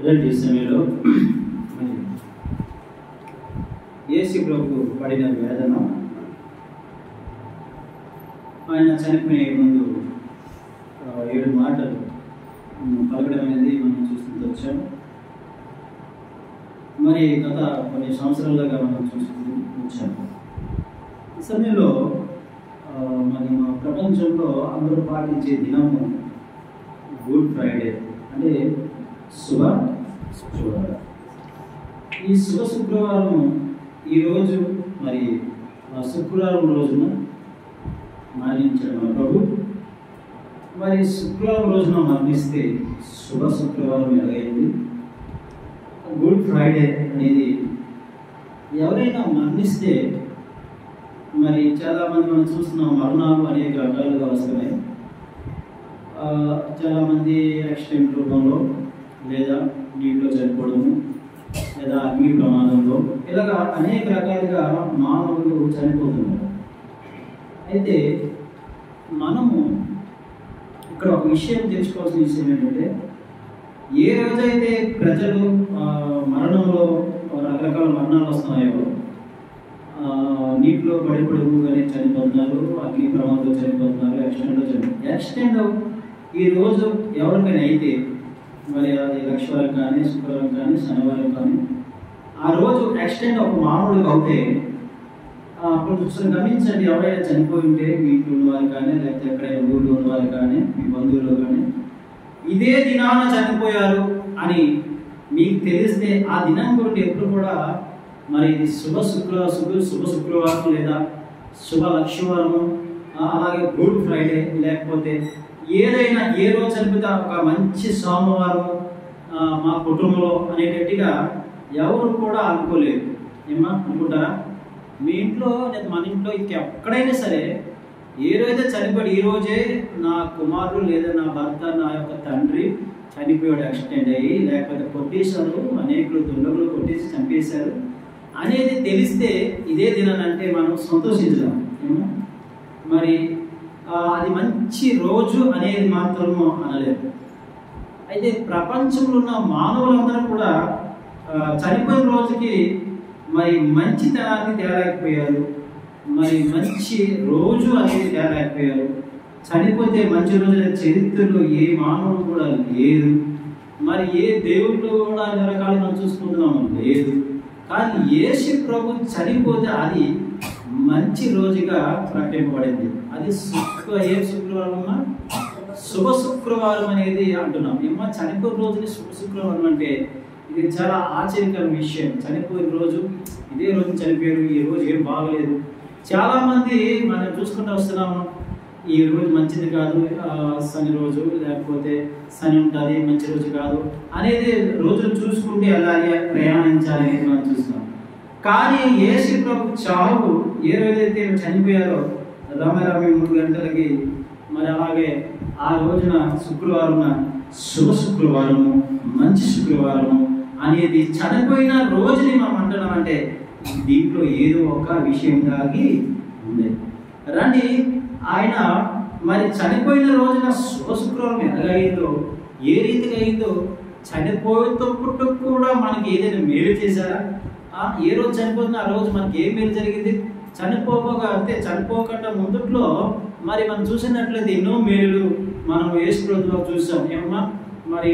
ఇలాంటి సమయంలో యేసు ప్రభు పడిన వేదన, ఆయన చనిపోయే ముందు 7 మాటలు పలకడం అనేది మనం చూస్తూ వచ్చాము. మరి గత కొన్ని సంవత్సరాలుగా మనం చూస్తూ వచ్చాము. ఈ సమయంలో మరి మా ప్రపంచంలో అందరూ పాటించే దినము గుడ్ ఫ్రైడే, అంటే శుభ శుక్రవారం. ఈ శుభ శుక్రవారం ఈరోజు మరి శుక్రవారం రోజున మరణించాడు మా ప్రభు. మరి శుక్రవారం రోజున మరణిస్తే శుభ శుక్రవారం ఎలాగైంది? గుడ్ ఫ్రైడే అనేది ఎవరైనా మరణిస్తే మరి చాలామంది మనం చూస్తున్నాం, మరణాలు అనేక రకాలుగా వస్తున్నాయి. చాలామంది యాక్సిడెంట్ రూపంలో, లేదా నీటిలో చనిపోవడము, లేదా అగ్ని ప్రమాదంలో, ఇలాగా అనేక రకాలుగా మానవులు చనిపోతున్నారు. అయితే మనము ఇక్కడ ఒక విషయం తెలుసుకోవాల్సిన విషయం ఏంటంటే, ఏ రోజైతే ప్రజలు మరణంలో రకరకాల మరణాలు వస్తున్నాయో, నీటిలో పడిపోయి చనిపోతున్నారు, అగ్ని ప్రమాదంలో చనిపోతున్నారు, యాక్సిడెంట్లో చనిపోతున్నారు. యాక్సిడెంట్ ఈ రోజు ఎవరికైనా అయితే, మరి అది లక్షవారం కానీ, శుక్రవారం కానీ, శనివారం కానీ, ఆ రోజు యాక్సిడెంట్ ఒక మామూలుగా అవుతే కొంచెం గమనించండి. ఎవరైనా చనిపోయి ఉంటే మీ ఇంట్లో ఉన్నవారు కానీ, లేకపోతే ఎక్కడైనా ఊళ్ళో ఉన్నవారు కానీ, మీ బంధువులు కానీ, ఇదే దినాన చనిపోయారు అని మీకు తెలిస్తే ఆ దినం గురించి ఎప్పుడు కూడా మరి ఇది శుభ శుక్రవారం లేదా శుభ లక్షవారము, అలాగే గుడ్ ఫ్రైడే, లేకపోతే ఏదైనా ఏ రోజు చనిపోతే ఒక మంచి సోమవారం మా కుటుంబంలో అనేటట్టుగా ఎవరు కూడా అనుకోలేదు. ఏమా అనుకుంటారా? మీ ఇంట్లో లేదా మన ఇంట్లో ఇంకెక్కడైనా సరే ఏ రోజైతే చనిపోయాడు, ఈ రోజే నా కుమారుడు లేదా నా భర్త, నా యొక్క తండ్రి చనిపోయాడు, యాక్సిడెంట్ అయ్యి, లేకపోతే కొట్టేశారు, అనేకులు దుండగులు కొట్టేసి చంపేశారు అనేది తెలిస్తే ఇదే దినానంటే మనం సంతోషించలేం. మరి అది మంచి రోజు అనేది మాత్రము అనలేదు. అయితే ప్రపంచంలో ఉన్న మానవులందరూ కూడా చనిపోయిన రోజుకి మరి మంచితనాన్ని తేలేకపోయారు, మరి మంచి రోజు అనేది తేలేకపోయారు. చనిపోతే మంచి రోజుల చరిత్రలో ఏ మానవుడు కూడా లేదు, మరి ఏ దేవుళ్ళు కూడా అన్ని రకాలు మనం చూసుకుంటున్నాము లేదు. కానీ యేసు ప్రభు చనిపోతే అది మంచి రోజుగా ప్రకటింపబడింది. అది ఏ శుక్రవారం? శుభ శుక్రవారం అనేది అంటున్నాం. ఏమో చనిపోయిన రోజుని శుభ శుక్రవారం అంటే ఇది చాలా ఆశ్చర్యకర విషయం. చనిపోయిన రోజు ఇదే రోజు చనిపోయారు, ఈ రోజు ఏం బాగలేదు. చాలామంది మనం చూసుకుంటూ వస్తున్నాము, ఈ రోజు మంచిది కాదు, శని రోజు, లేకపోతే శని ఉంటుంది, మంచి రోజు కాదు అనేది రోజులు చూసుకుంటే అలాగే ప్రయాణించాలి అనేది మనం చూస్తున్నాం. కానీ యేసు ప్రభు చావు ఏ రోజైతే చనిపోయారో రమరమి 3 గంటలకి, మరి అలాగే ఆ రోజున శుక్రవారం శుభ శుక్రవారము, మంచి శుక్రవారము అనేది చనిపోయిన రోజుని మనం అంటున్నాం. అంటే దీంట్లో ఏదో ఒక విషయం దాగి ఉంది. రండి, ఆయన మరి చనిపోయిన రోజున శుభ శుక్రవారం ఎలాగైందో, ఏ రీతిగా అయిందో, చనిపోయేటప్పుడు కూడా మనకి ఏదైనా మేలు చేశారా? ఏ రోజు చనిపోతున్నా ఆ రోజు మనకి ఏ మేలు జరిగింది? చనిపోకుండా ముందుట్లో మరి మనం చూసినట్లయితే ఎన్నో మేలు మనం యేసు ప్రభువులో చూసాం. ఏమన్నా మరి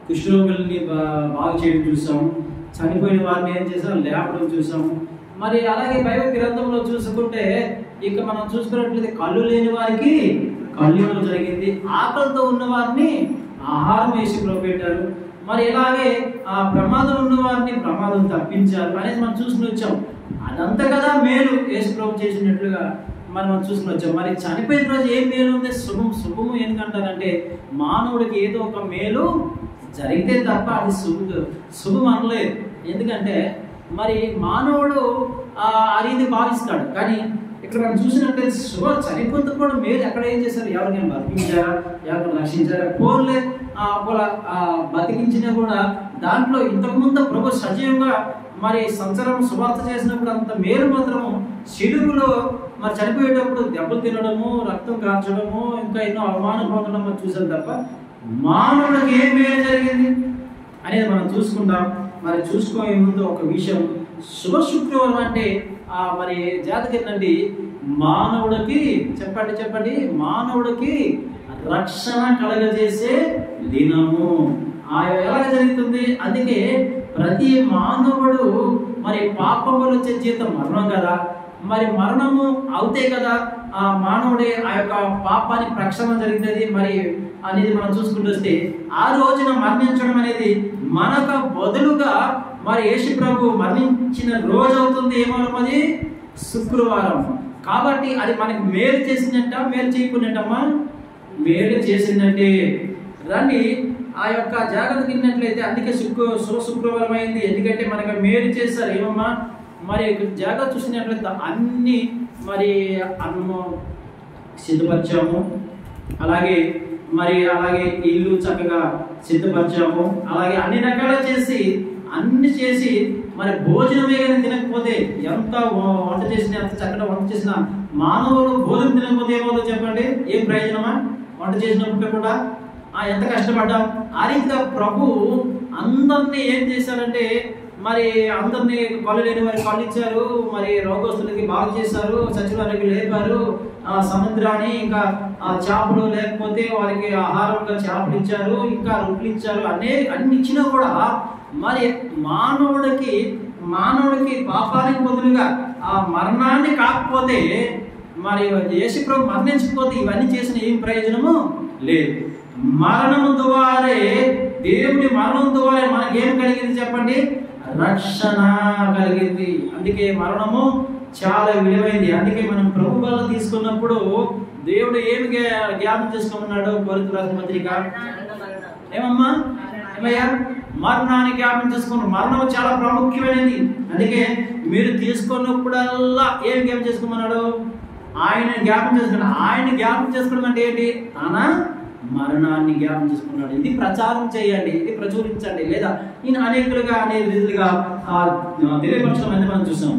కుష్ఠరోగుల్ని బాగు చేయడం చూసాము, చనిపోయిన వారిని ఏం చేసాము, లేపడం చూసాము. మరి అలాగే బైబిల్ గ్రంథంలో చూసుకుంటే ఇక మనం చూసుకున్నట్లయితే కళ్ళు లేని వారికి కళ్ళు ఇవ్వడం జరిగింది, ఆకలితో ఉన్న వారిని ఆహారం వేసి పెట్టారు. మరి ఇలాగే ఆ ప్రమాదం ఉన్న వారిని ప్రమాదం తప్పించారు అనేది మనం చూసుకుని వచ్చాం. అదంతా కదా మేలు యేసు ప్రభు చేసినట్లుగా మనం చూసుకుని వచ్చాం. మరి చనిపోయిన రోజు ఏం మేలు ఉంది? శుభము ఎందుకంటారంటే మానవుడికి ఏదో ఒక మేలు జరిగితే తప్ప అది శుభం అనలేదు. ఎందుకంటే మరి మానవుడు ఆ రీతి భావిస్తాడు. కానీ ఇక్కడ మనం చూసినట్లయితే చనిపోతే కూడా మేలు ఎక్కడ ఏం చేశారు? ఎవరికైనా బతికించారా? ఎవరికైనా రక్షించారా? పోలే బతికించినా కూడా దాంట్లో ఇంతకుముందు ప్రభు సజీవంగా మరి సంవత్సరం సువార్త చేసినప్పుడు అంత మేలు మాత్రము శిలువలో మరి చనిపోయేటప్పుడు దెబ్బలు తినడము, రక్తం కార్చడము, ఇంకా ఎన్నో అవమానం పొందడం చూసాం తప్ప మానవుడికి ఏం మేలు జరిగింది అనేది మనం చూసుకుంటాం. మరి చూసుకోే ముందు ఒక విషయం, శుభ శుక్రవారం అంటే మరి జాతకండి మానవుడికి చెప్పండి మానవుడికి రక్షణ కలగజేసే దినము. ఎలా జరుగుతుంది? అందుకే ప్రతి మానవుడు మరి పాపములు వచ్చే జీతం మరణం కదా, మరి మరణము అవుతే కదా ఆ మానవుడి ఆ యొక్క పాపాన్ని ప్రక్షాళన జరుగుతుంది మరి అనేది మనం చూసుకుంటూ వస్తే, ఆ రోజున మరణించడం అనేది మనకు బదులుగా మరి యేసు ప్రభు మరణించిన రోజు అవుతుంది. ఏమవుతుంది? శుక్రవారం. కాబట్టి అది మనకి మేలు చేసిందంట, మేలు చేయకున్నట్టమ్మా మేలు చేసిందంటే రండి ఆ యొక్క జాగ్రత్త కిన్నట్లయితే అందుకే శుక్రవారం అయింది. ఎందుకంటే మనకు మేలు చేస్తారు. ఏమమ్మా మరి జాగ్రత్త చూసినట్లయితే అన్ని మరి అన్నము సిద్ధపరిచాము, అలాగే ఇల్లు చక్కగా సిద్ధపరిచాము, అలాగే అన్ని రకాలు చేసి మరి భోజనమే కానీ తినకపోతే ఎంత వంట చేసినా ఎంత చక్కగా వంట చేసినా మానవులు భోజనం తినకపోతే ఏమవుతుందో చెప్పండి? ఏం ప్రయోజనమా? వంట చేసినప్పుడు కూడా ఎంత కష్టపడ్డాం. ఆ రీతిగా ప్రభు అందరినీ ఏం చేశారంటే మరి అందరినీ కళ్ళు లేని వారికి కళ్ళు ఇచ్చారు, మరి రోగస్తులకి బాగు చేశారు, సచివాలయానికి లేపారు, సముద్రాన్ని ఇంకా చేపలు లేకపోతే వారికి ఆహారంగా చేపలు ఇచ్చారు, ఇంకా రొట్టెలు ఇచ్చారు, అన్ని ఇచ్చినా కూడా మరి మానవుడికి పాపానికి బదులుగా ఆ మరణాన్ని కాకపోతే మరి యేసు ప్రభు మరణించకపోతే ఇవన్నీ చేసిన ఏం ప్రయోజనము లేదు. మరణము ద్వారే దేవుడి మరణం ద్వారా మనకేం కలిగింది చెప్పండి? రక్షణ కలిగింది. అందుకే మరణము చాలా విలువైంది. అందుకే మనం ప్రభు బల్ల తీసుకున్నప్పుడు దేవుడు ఏమి జ్ఞాపకం చేసుకున్నాడు? కొరింథీయులకు రాసిన పత్రిక ఏమమ్మా మరణాన్ని జ్ఞాపకం చేసుకున్నారు. మరణం చాలా ప్రాముఖ్యమైనది. అందుకే మీరు తీసుకున్నప్పుడల్లా ఏం జ్ఞాపకం చేసుకోమన్నాడు? ఆయన జ్ఞాపకం చేసుకున్నాడు. ఆయన జ్ఞాపకం చేసుకోవడం అంటే ఏంటి? తన మరణాన్ని జ్ఞాపకం చేసుకున్నాడు. ఇది ప్రచారం చేయండి, ఇది ప్రచురించండి, లేదా ఈయన అనేక రీతిలుగా తెలియపరచడం అనేది మనం చూసాం.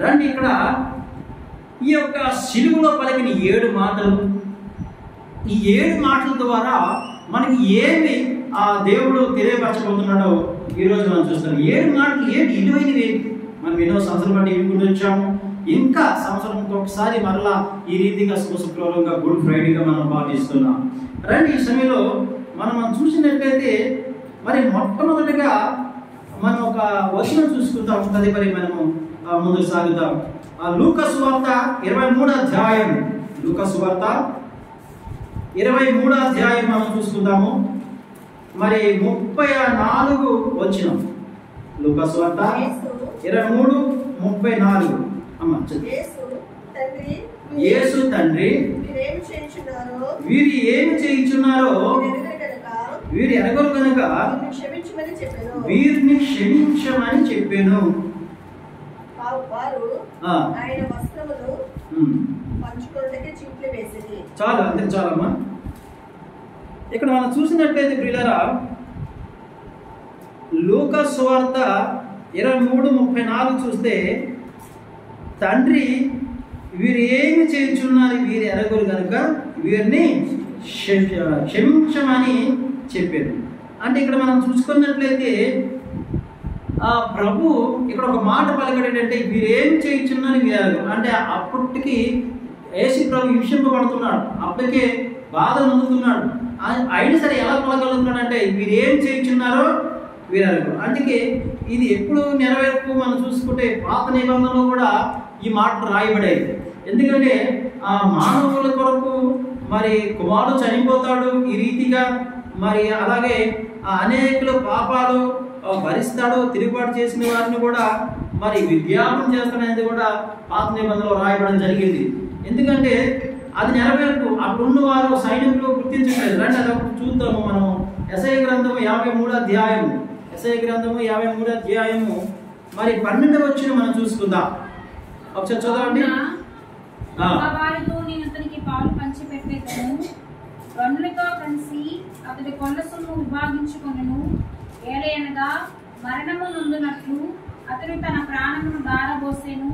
రండి ఇక్కడ ఈ యొక్క సిలువలో పలికిన 7 మాటలు, ఈ 7 మాటల ద్వారా మనకి ఏమి దేవుడు తెలియపరచబోతున్నాడో ఈరోజు మనం చూస్తాం. 7 మాటలు ఏంటి? విలువైనవి ఏంటి? మనం ఎన్నో సంవత్సరాలు బట్టి వినుకుంటూ వచ్చాము. ఇంకా సంవత్సరంకి ఒకసారి మరలా ఈ రీతిగా శుక్రవారంగా గుడ్ ఫ్రైడేగా మనం పాటిస్తున్నాం. రండి ఈ సమయంలో మనం చూసినట్లయితే మరి మొట్టమొదటిగా మనం ఒక వచనం చూసుకుంటాం. తదుపరి మనము ముందుకు సాగుతాం. లూకా సువార్త 23వ అధ్యాయం, లూకా సువార్త 23వ అధ్యాయం మనం చూసుకుందాము. మరి 34 వచనం, లూకా సువార్త 23:34. అమ్మ యేసు తండ్రి వీరు ఏమి చేయించున్నారో వీరు ఎరగరు కనుక వీరిని క్షమించమని చెప్పాను. చాలు, అంతే చాలమ్మా. ఇక్కడ మనం చూసినట్లయితే ప్రియులారా, లూకా సువార్త 23:34 చూస్తే తండ్రి వీరు ఏమి చేయించున్నారు, వీరు ఎరగరు కనుక వీరిని క్షమించమని చెప్పారు. అంటే ఇక్కడ మనం చూసుకున్నట్లయితే ప్రభు ఇక్కడ ఒక మాట పలకడేటంటే వీరేం చేయించున్నారు వీరు అంటే అప్పటికి యేసు ప్రభు హింసింపబడుతున్నాడు, అప్పటికే బాధ నొందుతున్నాడు. అయినా సరే ఎలా పలకగలుగుతున్నాడు అంటే వీరేం చేయించున్నారో వీరు. అందుకే ఇది ఎప్పుడు నెరవేర్పు మనం చూసుకుంటే పాత నిబంధనలో కూడా ఈ మాటలు రాయబడాయి. ఎందుకంటే మానవుల కొరకు మరి కుమారుడు చనిపోతాడు ఈ రీతిగా, మరి అలాగే అనేకుల పాపాలు భరిస్తాడు, తిరుగుబాటు చేసిన వారిని కూడా మరి విజ్ఞాపనం చేస్తాడనేది కూడా పాత నిబంధనలో రాయబడడం జరిగింది. ఎందుకంటే అది నెరవేర్పు అప్పుడున్న వారు సైనికులు గుర్తించలేదు. రండి అది అప్పుడు చూద్దాము. మనం యెషయా గ్రంథము 53వ అధ్యాయము, యెషయా గ్రంథము 53వ అధ్యాయము మరి 12వ వచనం మనం చూసుకుందాం. ఒకసారి చదవండి. వారితో నేను అతనికి పాలు పంచిపెట్టేదను, గనులతో కలిసి అతడి కొల్ల సొమ్ము విభాగించుకొనెను. ఏలయనగా మరణము నొందునట్లు అతడు తన ప్రాణమును దారబోసెను.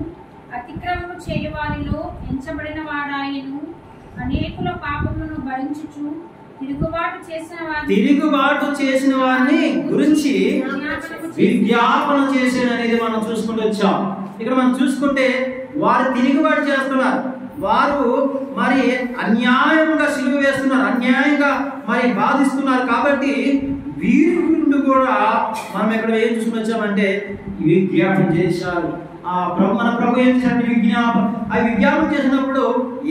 అతిక్రమము చేయవారిలో ఎంచబడిన వాడాయను. అనేకుల పాపములను భరించుచు తిరుగుబాటు చేసిన వారిని గురించి విజ్ఞాపన చేసేది అనేది మనం చూసుకుంటూ వచ్చాం. ఇక్కడ మనం చూసుకుంటే వారు తిరుగుబాటు చేస్తున్నారు, వారు మరి అన్యాయంగా సిలువ వేస్తున్నారు, అన్యాయంగా మరి బాధిస్తున్నారు. కాబట్టి వీరి నుండి కూడా మనం ఇక్కడ ఏం చూసుకుని వచ్చామంటే విజ్ఞాపన చేశారు. మన ప్రభు ఏం చేశారు? విజ్ఞాపన. ఆ విజ్ఞాపన చేసినప్పుడు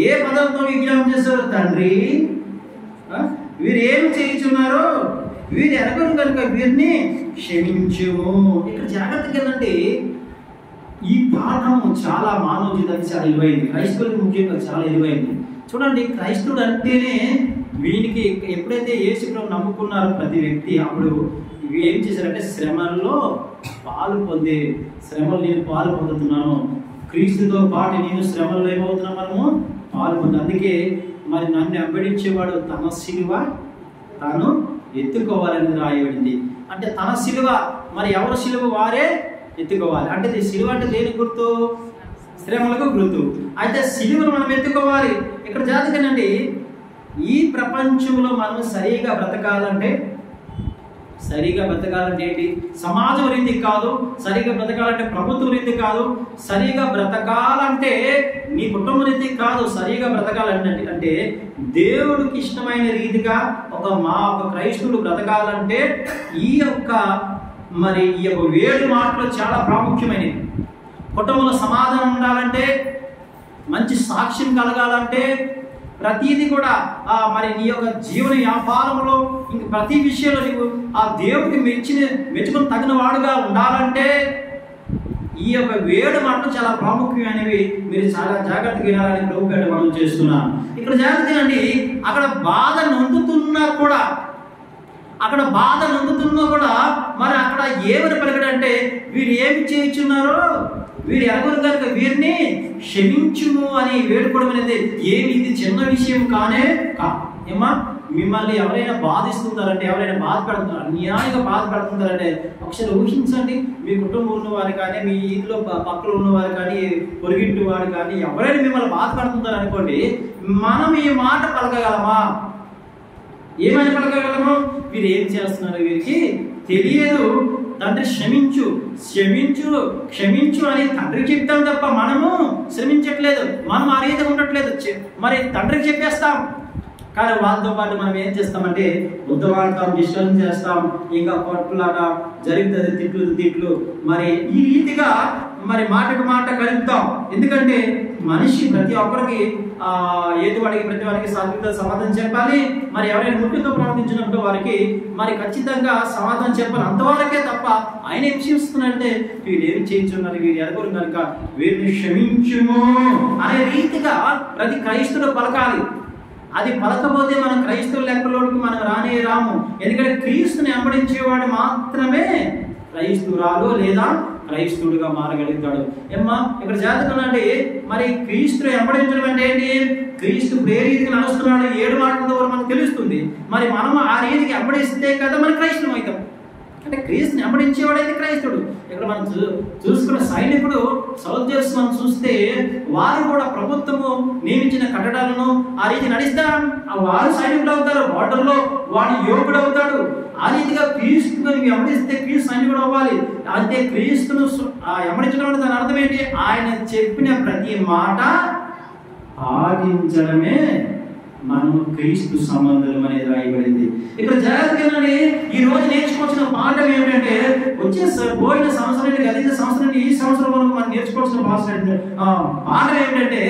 ఏ పదంతో విజ్ఞాపన చేశారు? తండ్రి, వీరు ఏమి చేయించున్నారో వీరు ఎరగరు కనుక వీరిని క్షమించుము. ఇక్కడ జాగ్రత్తగా ఏంటంటే ఈ పాఠం చాలా మానవ జీవితానికి చాలా విలువైంది, క్రైస్తవులకు ముఖ్యంగా చాలా విలువైంది. చూడండి, క్రైస్తవుడు అంటేనే వీనికి ఎప్పుడైతే యేసు ప్రభువును నమ్ముకున్నారో ప్రతి వ్యక్తి, అప్పుడు ఇవి ఏం చేశారంటే శ్రమల్లో పాలు పొందే, శ్రమలు నేను పాలు పొందుతున్నాను, క్రీస్తుతో పాటు నేను శ్రమల్లో ఏమవుతున్నా మనము పాలు పొందు. అందుకే మరి నన్ను వెంబడించేవాడు తన సిలువ తాను ఎత్తుకోవాలని రాయబడింది. అంటే తన సిలువ, మరి ఎవరు సిలువ వారే ఎత్తుకోవాలి. అంటే సిలువ అంటే దేనికి గుర్తు? శ్రమలకు గుర్తు. అయితే సిలువను మనం ఎత్తుకోవాలి. ఇక్కడ జాతకనండి, ఈ ప్రపంచంలో మనం సరిగా బ్రతకాలంటే ఏంటి? సమాజం రీతి కాదు, సరిగా బ్రతకాలంటే ప్రభుత్వం రీతి కాదు, సరిగా బ్రతకాలంటే నీ కుటుంబ రీతి కాదు, సరిగా బ్రతకాలంటే అంటే దేవుడికి ఇష్టమైన రీతిగా ఒక క్రైస్తవుడు బ్రతకాలంటే ఈ యొక్క వేడు మాటలు చాలా ప్రాముఖ్యమైనవి. కుటుంబంలో సమాధానం ఉండాలంటే, మంచి సాక్ష్యం కలగాలంటే, ప్రతిదీ కూడా మరి నీ యొక్క జీవన వ్యాపారంలో ఇంక ప్రతి విషయంలో నీవు ఆ దేవుడికి మెచ్చుకుని తగిన వాడుగా ఉండాలంటే ఈ యొక్క వేడు మాటలు చాలా ప్రాముఖ్యమైనవి. మీరు చాలా జాగ్రత్తగా వినాలని ప్రభుపేట మనం చేస్తున్నాను. ఇక్కడ జాగ్రత్తగా అండి, అక్కడ బాధ నొందుతున్నా కూడా మరి అక్కడ ఏమని పలికడంటే వీరు ఏమి చేయించున్నారో వీరు ఎరగరు కనుక వీరిని క్షమించుము అని వేడుకోవడం అనేది ఏమి ఇది చిన్న విషయం కానే ఏమా. మిమ్మల్ని ఎవరైనా బాధిస్తున్నారంటే, ఎవరైనా బాధపడుతున్నారు, అన్యాయంగా బాధపడుతున్నారంటే ఒకసారి ఊహించండి. మీ కుటుంబం ఉన్నవారు కానీ, మీ ఇంట్లో పక్కన ఉన్నవారు కానీ, పొరుగింటి వారు కానీ ఎవరైనా మిమ్మల్ని బాధపడుతున్నారు అనుకోండి, మనం ఈ మాట పలకగలమా? ఏమైనా పలకగలము? వీరు ఏం చేస్తున్నారు వీరికి తెలియదు, తండ్రి క్షమించు క్షమించు క్షమించు అని తండ్రికి చెప్తాం తప్ప మనము శ్రమించట్లేదు, మనం ఆ రీతి ఉండట్లేదు. మరి తండ్రికి చెప్పేస్తాం, కానీ వాళ్ళతో పాటు మనం ఏం చేస్తామంటే ఉద్దవాడతాం, డిస్టర్బ్ చేస్తాం, ఇంకా కొట్లాట జరుగుతుంది, తిట్లు. మరి ఈ రీతిగా మరి మాటకు మాట కలుపుతాం. ఎందుకంటే మనిషి ప్రతి ఒక్కరికి ఏది వాడికి ప్రతి వారికి సమాధానం చెప్పాలి. మరి ఎవరైనా ముఖ్యంతో ప్రవర్తించినప్పుడు వారికి మరి ఖచ్చితంగా సమాధానం చెప్పాలి. అంతవరకే తప్ప ఆయన ఏం చేస్తున్నారంటే వీరు ఏమి చేయించున్నారు, వీరు ఎరగరు కనుక వీరిని క్షమించుము అనే రీతిగా ప్రతి క్రైస్తవుడు పలకాలి. అది పలకపోతే మన క్రైస్తవ లెక్కలోకి మనం రాము. ఎందుకంటే క్రీస్తుని వెంబడించేవాడు మాత్రమే క్రైస్తవురాలు లేదా క్రైస్తవుడిగా మారగలుగుతాడు. ఏమ్మా ఇక్కడ జాతకం అంటే మరి క్రీస్తుని వెంబడించడం అంటే ఏంటి? క్రీస్తు ఏ రీతికి నడుస్తున్నాడు 7 మాటల ద్వారా మనకు తెలుస్తుంది. మరి మనం ఆ రీతికి వెంబడిస్తే కదా మనం క్రైస్తవం అవుతాం. అంటే క్రీస్తుని వెంబడించేవాడైతే క్రైస్తవుడు. ఇక్కడ మనం చూసుకున్న సైనికుడు సోల్జర్స్ మనం చూస్తే వారు కూడా ప్రభుత్వము నియమించిన కట్టడాలను ఆ రీతి నడిస్తే వారు సైనికుడు అవుతారు, బార్డర్లో వాడు యోగుడు అవుతాడు. ఆ రీతిగా క్రీస్తుని వెంబడిస్తే క్రీస్తు సైనికుడు అవ్వాలి. అంటే క్రీస్తును వెంబడించడం అంటే దాని అర్థం ఏంటి? ఆయన చెప్పిన ప్రతి మాట పాటించడమే మనము క్రీస్తు సంబంధం అనేది రాయబడింది. ఇక్కడ జాగ్రత్తగా ఈ రోజు నేర్చుకోవాల్సిన పాఠం ఏమిటంటే పోయిన సంవత్సరం గత సంవత్సరం ఈ సంవత్సరం వరకు మనం నేర్చుకోవాల్సిన పాఠం ఏమిటంటే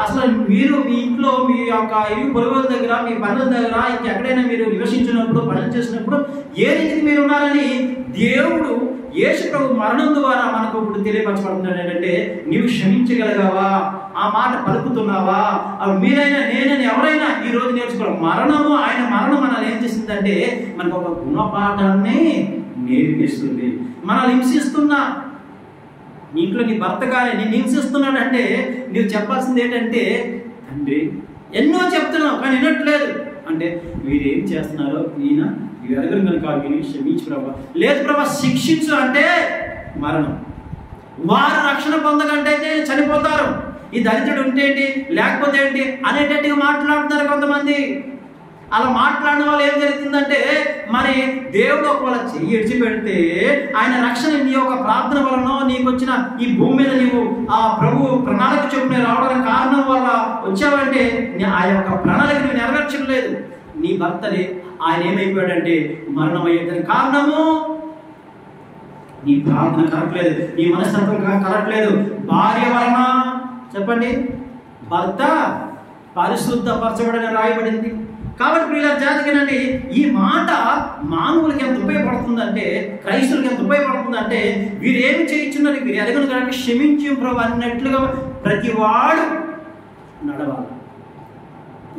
అసలు మీరు మీ ఇంట్లో మీ యొక్క ఇరుగు పొరుగుల దగ్గర, మీ పనుల దగ్గర, ఇంకెక్కడైనా మీరు నివసించినప్పుడు పనులు చేసినప్పుడు ఏ రీతికి మీరు ఉన్నారని దేవుడు యేసు ప్రభు మరణం ద్వారా మనకు ఇప్పుడు తెలియపరచబడుతున్నాడు. ఏంటంటే నీవు క్షమించగలగావా? ఆ మాట పలుకుతున్నావా? మీరైనా నేనైనా ఎవరైనా ఈ రోజు నేర్చుకోవాలి. ఆయన మరణం మనల్ని ఏం చేస్తుందంటే మనకు ఒక గుణపాఠాన్ని నేర్పిస్తుంది. మనల్ని హింసిస్తున్నా ఇంట్లో నీ భర్త కానీ నేను హింసిస్తున్నాడంటే నువ్వు చెప్పాల్సింది ఏంటంటే తండ్రి ఎన్నో చెప్తున్నావు కానీ వినట్లేదు అంటే వీరేం చేస్తున్నారో ఈయన ఎరగరు కనుక వీరిని క్షమించు ప్రభా. లేదు ప్రభా శిక్షించు అంటే మరణం. వారు రక్షణ పొందకంటే చనిపోతారు. ఈ దరిద్రుడు ఉంటే ఏంటి లేకపోతే ఏంటి అనేటట్టుగా మాట్లాడుతున్నారు కొంతమంది. అలా మాట్లాడిన వాళ్ళు ఏం జరుగుతుందంటే మరి దేవుడు ఒకవేళ చెయ్యి విడిచిపెడితే ఆయన రక్షణ నీ యొక్క ప్రార్థన వలన నీకు వచ్చిన ఈ భూమి మీద నీవు ఆ ప్రభు ప్రణాళిక చొప్పున రావడానికి కారణం వల్ల వచ్చావంటే ఆ యొక్క ప్రణాళిక నువ్వు నెరవేర్చడం లేదు. నీ భర్తని ఆయన ఏమైపోయాడంటే మరణమయ్యేదానికి కారణము నీ ప్రార్థన కలగట్లేదు, నీ మనస్తత్వం కలగట్లేదు. భార్య వలన చెప్పండి భర్త పరిశుద్ధపరచబడని రాయబడింది. కాబట్టి ప్రియుల జాతికినండి ఈ మాట మానవులకి ఎంత ఉపయోగపడుతుందంటే, క్రైస్తవులకి ఎంత ఉపయోగపడుతుందంటే, వీరు ఏమి చేయించున్నారు, వీరు ఎరగను కనుక క్షమించి ప్రభు అన్నట్లుగా ప్రతివాడు నడవాలి.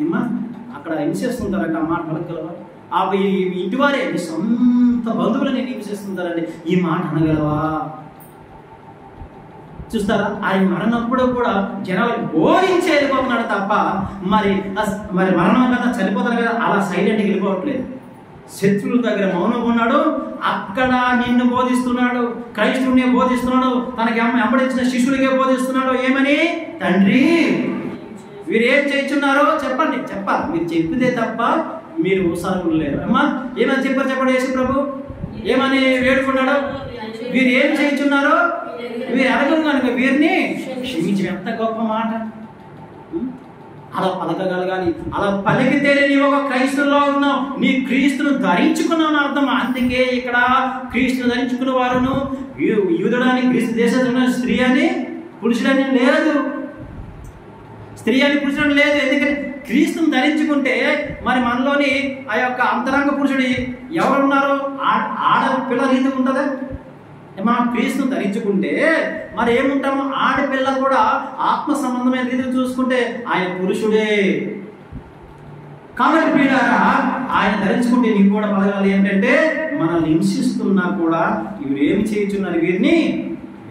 ఏమా అక్కడ హింసిస్తుంటారంట ఆ మాట పలకగలవా? ఇంటి వారే నీ సొంత బంధువులని హింసిస్తుంటారండి, ఈ మాట అనగలవా? చూస్తారా, ఆయన మరణప్పుడు కూడా జనాలకు బోధించి వెళ్ళిపోతున్నాడు తప్ప మరి మరణం కదా చనిపోతారు కదా అలా సైలెంట్గా వెళ్ళిపోవట్లేదు. శత్రువుల దగ్గర మౌనంగా ఉన్నాడు, అక్కడ నిన్ను బోధిస్తున్నాడు, క్రైస్తవునే బోధిస్తున్నాడు, తనకి వెంబడించిన శిష్యులకే బోధిస్తున్నాడు. ఏమని? తండ్రి వీరు ఏం చేయించున్నారో చెప్పండి, చెప్పాలి. మీరు చెప్పితే తప్ప మీరు ఉసారులు లేరు. అమ్మా ఏమని చెప్పారు చెప్పండి. యేసు ప్రభు ఏమని వేడుకున్నాడు? వీరు ఏం చేయించున్నారో వీరు అడగదు కనుక వీరిని క్షమించి. ఎంత గొప్ప మాట! అలా పలకగలగాలి. అలా పలికితేనే నీవు ఒక క్రైస్తువులో ఉన్నావు, నీ క్రీస్తును ధరించుకున్నావు అర్థం. అందుకే ఇక్కడ క్రీస్తును ధరించుకున్న వారును యూదుడని క్రీస్తు దేశంలో స్త్రీ అని పురుషుడని లేదు, స్త్రీ అని పురుషుడు లేదు. ఎందుకంటే క్రీస్తును ధరించుకుంటే మరి మనలోని ఆ యొక్క అంతరంగ పురుషుడు ఎవరున్నారో ఆడపిల్ల రీతి ఉంటుందా? మనం క్రీస్తును ధరించుకుంటే మరి ఏముంటాము? ఆడపిల్ల కూడా ఆత్మ సంబంధమైన రీతిని చూసుకుంటే ఆయన పురుషుడే. కాబట్టి ప్రియులారా ఆయన ధరించుకుంటే నీకు కూడా పలగాలి ఏంటంటే, మనల్ని హింసిస్తున్నా కూడా ఇవి ఏమి చేయించున్నారు వీరిని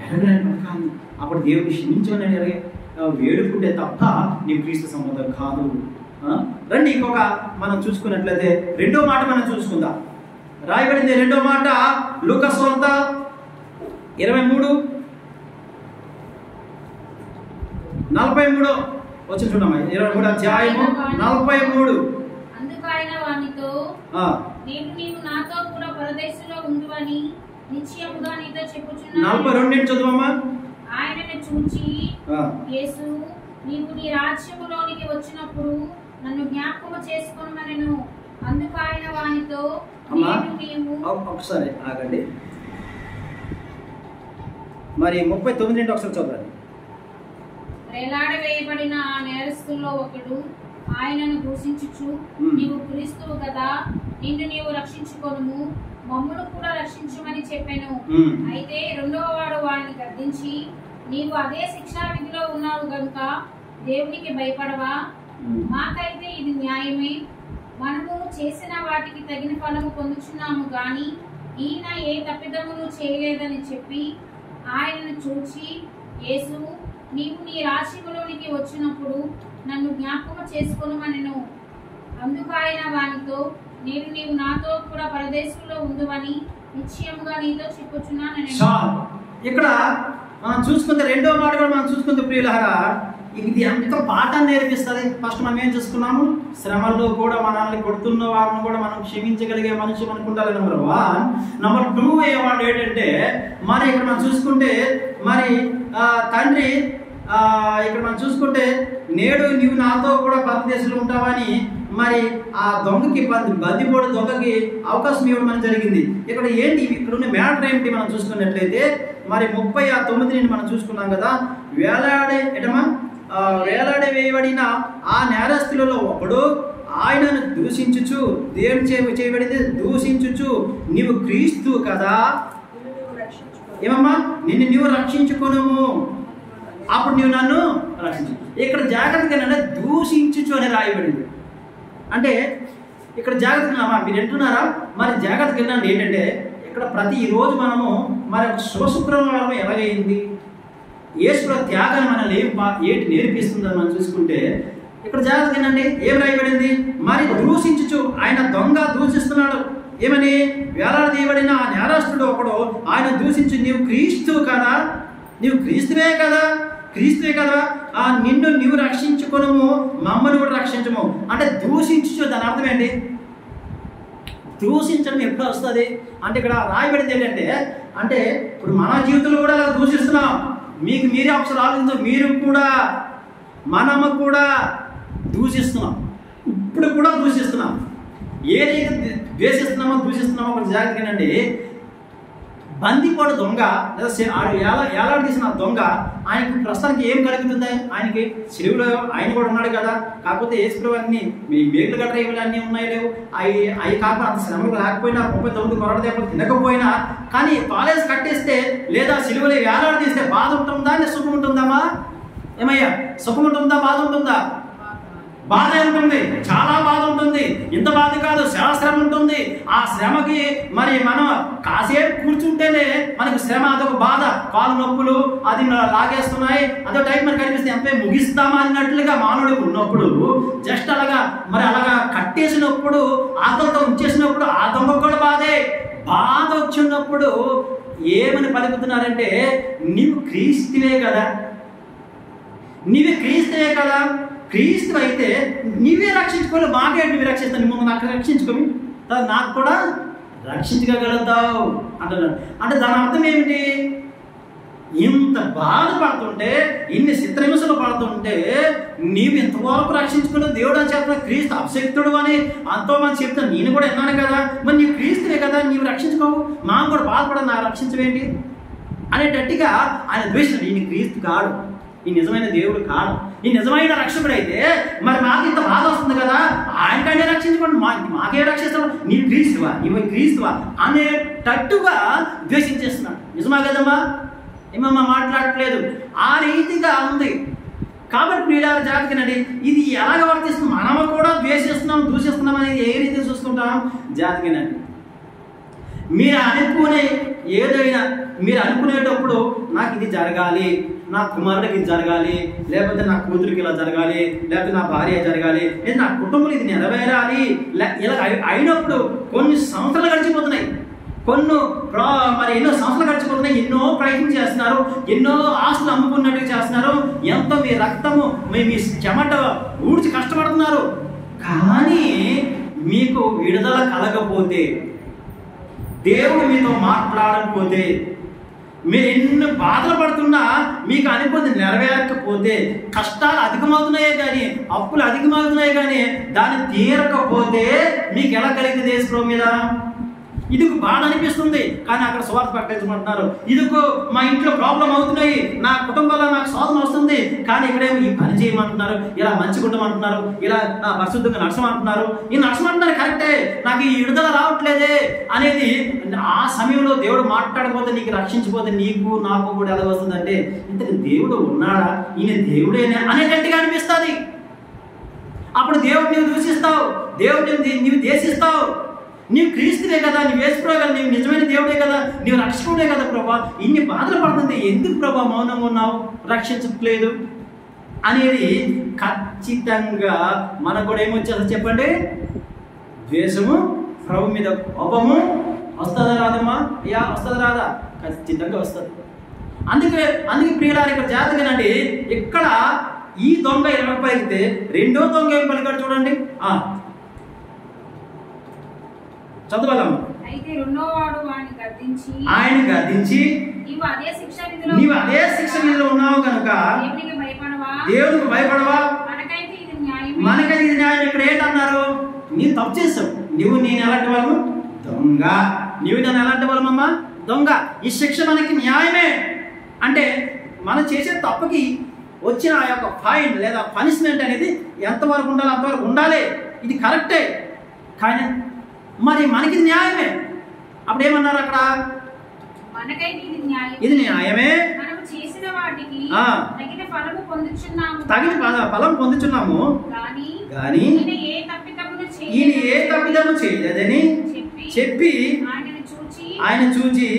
ఎరగని పలకాలి. అప్పుడు దేవుడిని క్షమించమని ఎరగే వేడుకుంటే తప్ప నీ క్రీస్తు సంబంధం కాదు. రండి ఇంకొక మనం చూసుకున్నట్లయితే రెండో మాట మనం చూసుకుందాం. రాయబడింది రెండో మాట లూకా సువార్త 23:43 వచ్చి చూడమ్మా. 23 అధ్యాయము 43. అందుకు ఆయన వానితో, నేను నీవు నాతో కూడా పరదేశంలో ఉండువని నిశ్చయముగా నీతో చెప్పుచున్నాను. 42 నుంచి చదువమ్మా. ఆయనను చూచి యేసు, నీవు నీ రాజ్యములోనికి వచ్చినప్పుడు నన్ను జ్ఞాపకము చేసుకొనుమనెను. అందుకు ఆయన వానితో, నీవు ఒకసారి ఆగండి. మరి 39 నుండి ఒకసారి చదవండి. వేలాడవేయబడిన ఆ నేరస్తుల్లో ఒకడు ఆయనను దూషించుచు, నీవు క్రీస్తువు కదా, నిన్ను నీవు రక్షించుకొనుము, మమ్మును కూడా రక్షించుమని చెప్పెను. అయితే రెండవ వాడు వాడిని గద్దించి, నీవు అదే శిక్షా విధిలో ఉన్నావు గనుక దేవునికి భయపడవా? మాకైతే ఇది న్యాయమే, మనము చేసిన వాటికి తగిన ఫలము పొందుచున్నాము గాని ఈయన ఏ తప్పిదమును చేయలేదని చెప్పి ఆయనను చూచి, యేసు, నీవు నీ రాజ్యములోనికి వచ్చినప్పుడు నన్ను జ్ఞాపకము చేసుకొనుమనెను. అందుకు ఆయన వానితో, నేను నీవు నాతో కూడా పరదేశంలో ఉండువని నిశ్చయముగా నీతో చెప్పుచున్నాను. ఇక్కడ మనం చూసుకుంటే రెండో మాట కూడా మనం చూసుకుంటే ప్రియులారా, ఇది ఎంత పాఠాన్ని నేర్పిస్తుంది. ఫస్ట్ మనం ఏం చూసుకున్నాము? శ్రమల్లో కూడా మనల్ని కొడుతున్న వారిని కూడా మనం క్షమించగలిగే మనిషి అనుకుంటారు. నెంబర్ 1. నెంబర్ 2 ఏవాడు ఏంటంటే, మరి ఇక్కడ మనం చూసుకుంటే మరి తండ్రి ఇక్కడ మనం చూసుకుంటే నేడు నీవు నాతో కూడా పరదేశంలో ఉంటావని మరి ఆ దొంగకి బందిపోడు దొంగకి అవకాశం ఇవ్వడం జరిగింది. ఇక్కడ ఏంటి ఇక్కడ ఉన్న మ్యాటర్ ఏమిటి మనం చూసుకున్నట్లయితే మరి 39 మనం చూసుకున్నాం కదా. వేలాడే వేయబడిన ఆ నేరస్తులలో ఒకడు ఆయనను దూషించుచు, దేవుడు చేయబడింది దూషించుచు, నీవు క్రీస్తు కదా, ఏమమ్మా నిన్ను నీవు రక్షించుకొనుము, అప్పుడు నీవు నన్ను రక్షించు. ఇక్కడ జాగ్రత్తగా దూషించుచు అని రాయబడింది. అంటే ఇక్కడ జాగ్రత్తగా మీరు వింటున్నారా? మరి జాగ్రత్తగా వినండి. ఏంటంటే ఇక్కడ ప్రతిరోజు మనము మరి శుభశుక్రవారం ఎలాగైంది, యేసు త్యాగాన్ని మనల్ని ఏంటి నేర్పిస్తుందని మనం చూసుకుంటే ఇక్కడ జాగ్రత్తగా వినండి. ఏం రాయబడింది? మరి దూషించుచు, ఆయన దొంగ దూషిస్తున్నాడు. ఏమని? వేలాడదీయబడిన ఆ నేరస్తుడు ఒకడు ఆయన దూషించు, నీవు క్రీస్తు కదా, నీవు క్రీస్తువే కదా, క్రీస్తువే కదా, నిన్ను నీవు రక్షించుకొనుము, మమ్మల్ని కూడా రక్షించము అంటే దూషించు. దాని అర్థం ఏంటి? దూషించడం ఎప్పుడు వస్తుంది అంటే ఇక్కడ రాయబడింది ఏంటంటే, అంటే ఇప్పుడు మన జీవితంలో కూడా అలా దూషిస్తున్నాం. మీకు మీరే ఒకసారి ఆలోచించు, మీరు కూడా మనము కూడా దూషిస్తున్నాం, ఇప్పుడు కూడా దూషిస్తున్నాం. ఏ రీతి ద్వేషిస్తున్నామో దూషిస్తున్నామో ఒక జాగ్రత్తగానండి. బందిపోడు దొంగ లేదా ఏలాడదీసిన దొంగ ఆయనకు ప్రస్తుతానికి ఏం కలుగుతుంది? ఆయనకి చెరువులో ఆయన కూడా ఉన్నాడు కదా. కాకపోతే యేసుప్రభు అన్ని మీ మేకులు గట్రా ఇవి అన్నీ ఉన్నాయి లేవు, అవి కాకపోతే అంత శ్రమలు రాకపోయినా 39 కొరడ దెబ్బలు తినకపోయినా కానీ కాలేజ్ కట్టేస్తే లేదా చెరువులో ఏలాడదీస్తే బాధ ఉంటుందా? సుఖం ఉంటుందామా? ఏమయ్యా, సుఖం ఉంటుందా? బాధ ఉంటుందా? బాధ ఉంటుంది, చాలా బాధ ఉంటుంది. ఇంత బాధ కాదు, శ్రమ ఉంటుంది. ఆ శ్రమకి మరి మనం కాసేపు కూర్చుంటేనే మనకు శ్రమ, అదొక బాధ. కాలు నొప్పులు అది లాగేస్తున్నాయి, అదో టైం మనకు కనిపిస్తే ఎంత ముగిస్తామా అన్నట్లుగా మానవుడికి ఉన్నప్పుడు జస్ట్ అలాగా కట్టేసినప్పుడు ఆకలితో ఉంచేసినప్పుడు ఆ దొంగ కూడా బాధే. బాధ వచ్చినప్పుడు ఏమని పలుకుతున్నారంటే, నీవు క్రీస్తువే కదా, నీవే క్రీస్తువే కదా. క్రీస్తు అయితే నీవే రక్షించుకోవాలి, మాకే నువ్వు రక్షిస్తావు, నువ్వు నాకు రక్షించుకోమి, నాకు కూడా రక్షించగలుగుతావు అంటున్నాడు. అంటే దాని అర్థం ఏమిటి? ఇంత బాధపడుతుంటే, ఇన్ని చిత్రహింసలు పడుతుంటే నీవు ఇంతవరకు రక్షించుకుని దేవుడు అని చెప్తున్నా, క్రీస్తు అభిషక్తుడు అని ఎంతో మంది చెప్తాను, నేను కూడా విన్నాను కదా. మరి నీవు క్రీస్తువే కదా, నీవు రక్షించుకోవు, మాకు కూడా బాధపడ నా రక్షించవేంటి అనేటట్టుగా ఆయన ద్వేషిస్తాడు. ఈయన క్రీస్తు కాడు, ఈ నిజమైన దేవుడు కాదు, ఈ నిజమైన రక్షకుడు అయితే మరి మాకు ఇంత బాధ వస్తుంది కదా, ఆయనకంటే రక్షించుకోండి, మాకే రక్షిస్తాడు, నీ క్రీస్తువా, నీవు క్రీస్తువా అనేటట్టుగా ద్వేషించేస్తున్నాడు. నిజమా కదమ్మా? ఏమమ్మా మాట్లాడట్లేదు, ఆ రీతిగా ఉంది. కాబట్టి ప్రియులారా జాగ్రత్తనండి, ఇది ఎలాగ వర్తిస్తుంది? మనము కూడా ద్వేషిస్తున్నాం, దూషిస్తున్నాం అనేది ఏ రీతి చూసుకుంటాం? జాగ్రత్తనండి. మీరు అనుకునే ఏదైనా మీరు అనుకునేటప్పుడు నాకు ఇది జరగాలి, నా కుమారుడికి ఇది జరగాలి, లేకపోతే నా కూతురికి ఇలా జరగాలి, లేకపోతే నా భార్య జరగాలి, లేదా నా కుటుంబంలో ఇది నెరవేరాలి, ఇలా అయినప్పుడు కొన్ని సంవత్సరాలు గడిచిపోతున్నాయి, మరి ఎన్నో సంవత్సరాలు గడిచిపోతున్నాయి, ఎన్నో ప్రయత్నం చేస్తున్నారు, ఎన్నో ఆస్తులు అమ్ముకున్నట్టుగా చేస్తున్నారు, ఎంతో మీ రక్తము మీ చెమట ఊడ్చి కష్టపడుతున్నారు. కానీ మీకు విడుదల కలగపోతే, దేవుడు మీతో మాట్లాడకపోతే, మీరు ఎన్ని బాధలు పడుతున్నా మీకు అనుకోని నెరవేరకపోతే, కష్టాలు అధికమవుతున్నాయే కానీ, అప్పులు అధికమవుతున్నాయి కానీ దాన్ని తీరకపోతే మీకు ఎలా కలిగింది యేసుప్రభు మీద? ఇదిగో బాధ అనిపిస్తుంది కానీ అక్కడ స్వార్థ ప్రకటించమంటున్నారు. ఇదిగో మా ఇంట్లో ప్రాబ్లం అవుతున్నాయి, నా కుటుంబంలో నాకు శోధన వస్తుంది కానీ ఇక్కడేమో ఈ పని చేయమంటున్నారు, ఇలా మంచి ఉండమంటున్నారు, ఇలా పరిశుద్ధంగా నడచమంటున్నారు. ఈ నడచమంటున్నారు కరెక్టే, నాకు ఈ విడుదల రావట్లేదే అనేది ఆ సమయంలో దేవుడు మాట్లాడకపోతే, నీకు రక్షించిపోతే నీకు నాకు కూడా ఎలా వస్తుందంటే, ఇంతకు దేవుడు ఉన్నాడా, ఈయన దేవుడేనా అనేటట్టుగా అనిపిస్తుంది. అప్పుడు దేవుడు నీవు దూషిస్తావు, దేవుడు నీవు దేశిస్తావు. నీవు క్రీస్తువే కదా, నీవు యేసుప్రభు కదా, నీవు నిజమైన దేవుడే కదా, నీవు రక్షకుడే కదా ప్రభా, ఇన్ని బాధలు పడుతుంది, ఎందుకు ప్రభా మౌనంగా ఉన్నావు, రక్షించట్లేదు అనేది ఖచ్చితంగా మనకు కూడా ఏమొచ్చేది చెప్పండి? ద్వేషము, ప్రభు మీద కోపము వస్తుందా రాదమ్మా? వస్తుందా రాదా? ఖచ్చితంగా వస్తుంది. అందుకే ప్రియులారా ఇక్కడ జాగ్రత్తగానండి, ఇక్కడ ఈ దొంగ ఎలా పలికితే రెండో దొంగ ఏం పలికాడు చూడండి. చదవాలమ్మా. అయితే రెండోవాడు ఆయన గద్దించి, నీవు అదే శిక్ష విధిలో ఉన్నావు కనుక దేవునికి భయపడవా? మనకైతే ఇది న్యాయం. ఇక్కడ ఏంటన్నారు? నీవు తప్పు చేస్తావు, నేను ఎలాంటి వాళ్ళము? దొంగ. నీవు నన్ను ఎలాంటి వాళ్ళమమ్మా? దొంగ. ఈ శిక్ష మనకి న్యాయమే. అంటే మనం చేసే తప్పుకి వచ్చిన ఆ యొక్క ఫైన్ లేదా పనిష్మెంట్ అనేది ఎంతవరకు ఉండాలి అంతవరకు ఉండాలి, ఇది కరెక్టే. కానీ మరి మనకి న్యాయమే. అప్పుడు ఏమన్నారు అక్కడ? ఇది న్యాయమే, తగిన ఫలం పొందుచున్నాము కానీ ఈయన ఏ తప్పిదము చేయలేదని చెప్పి ఆయన చూచి,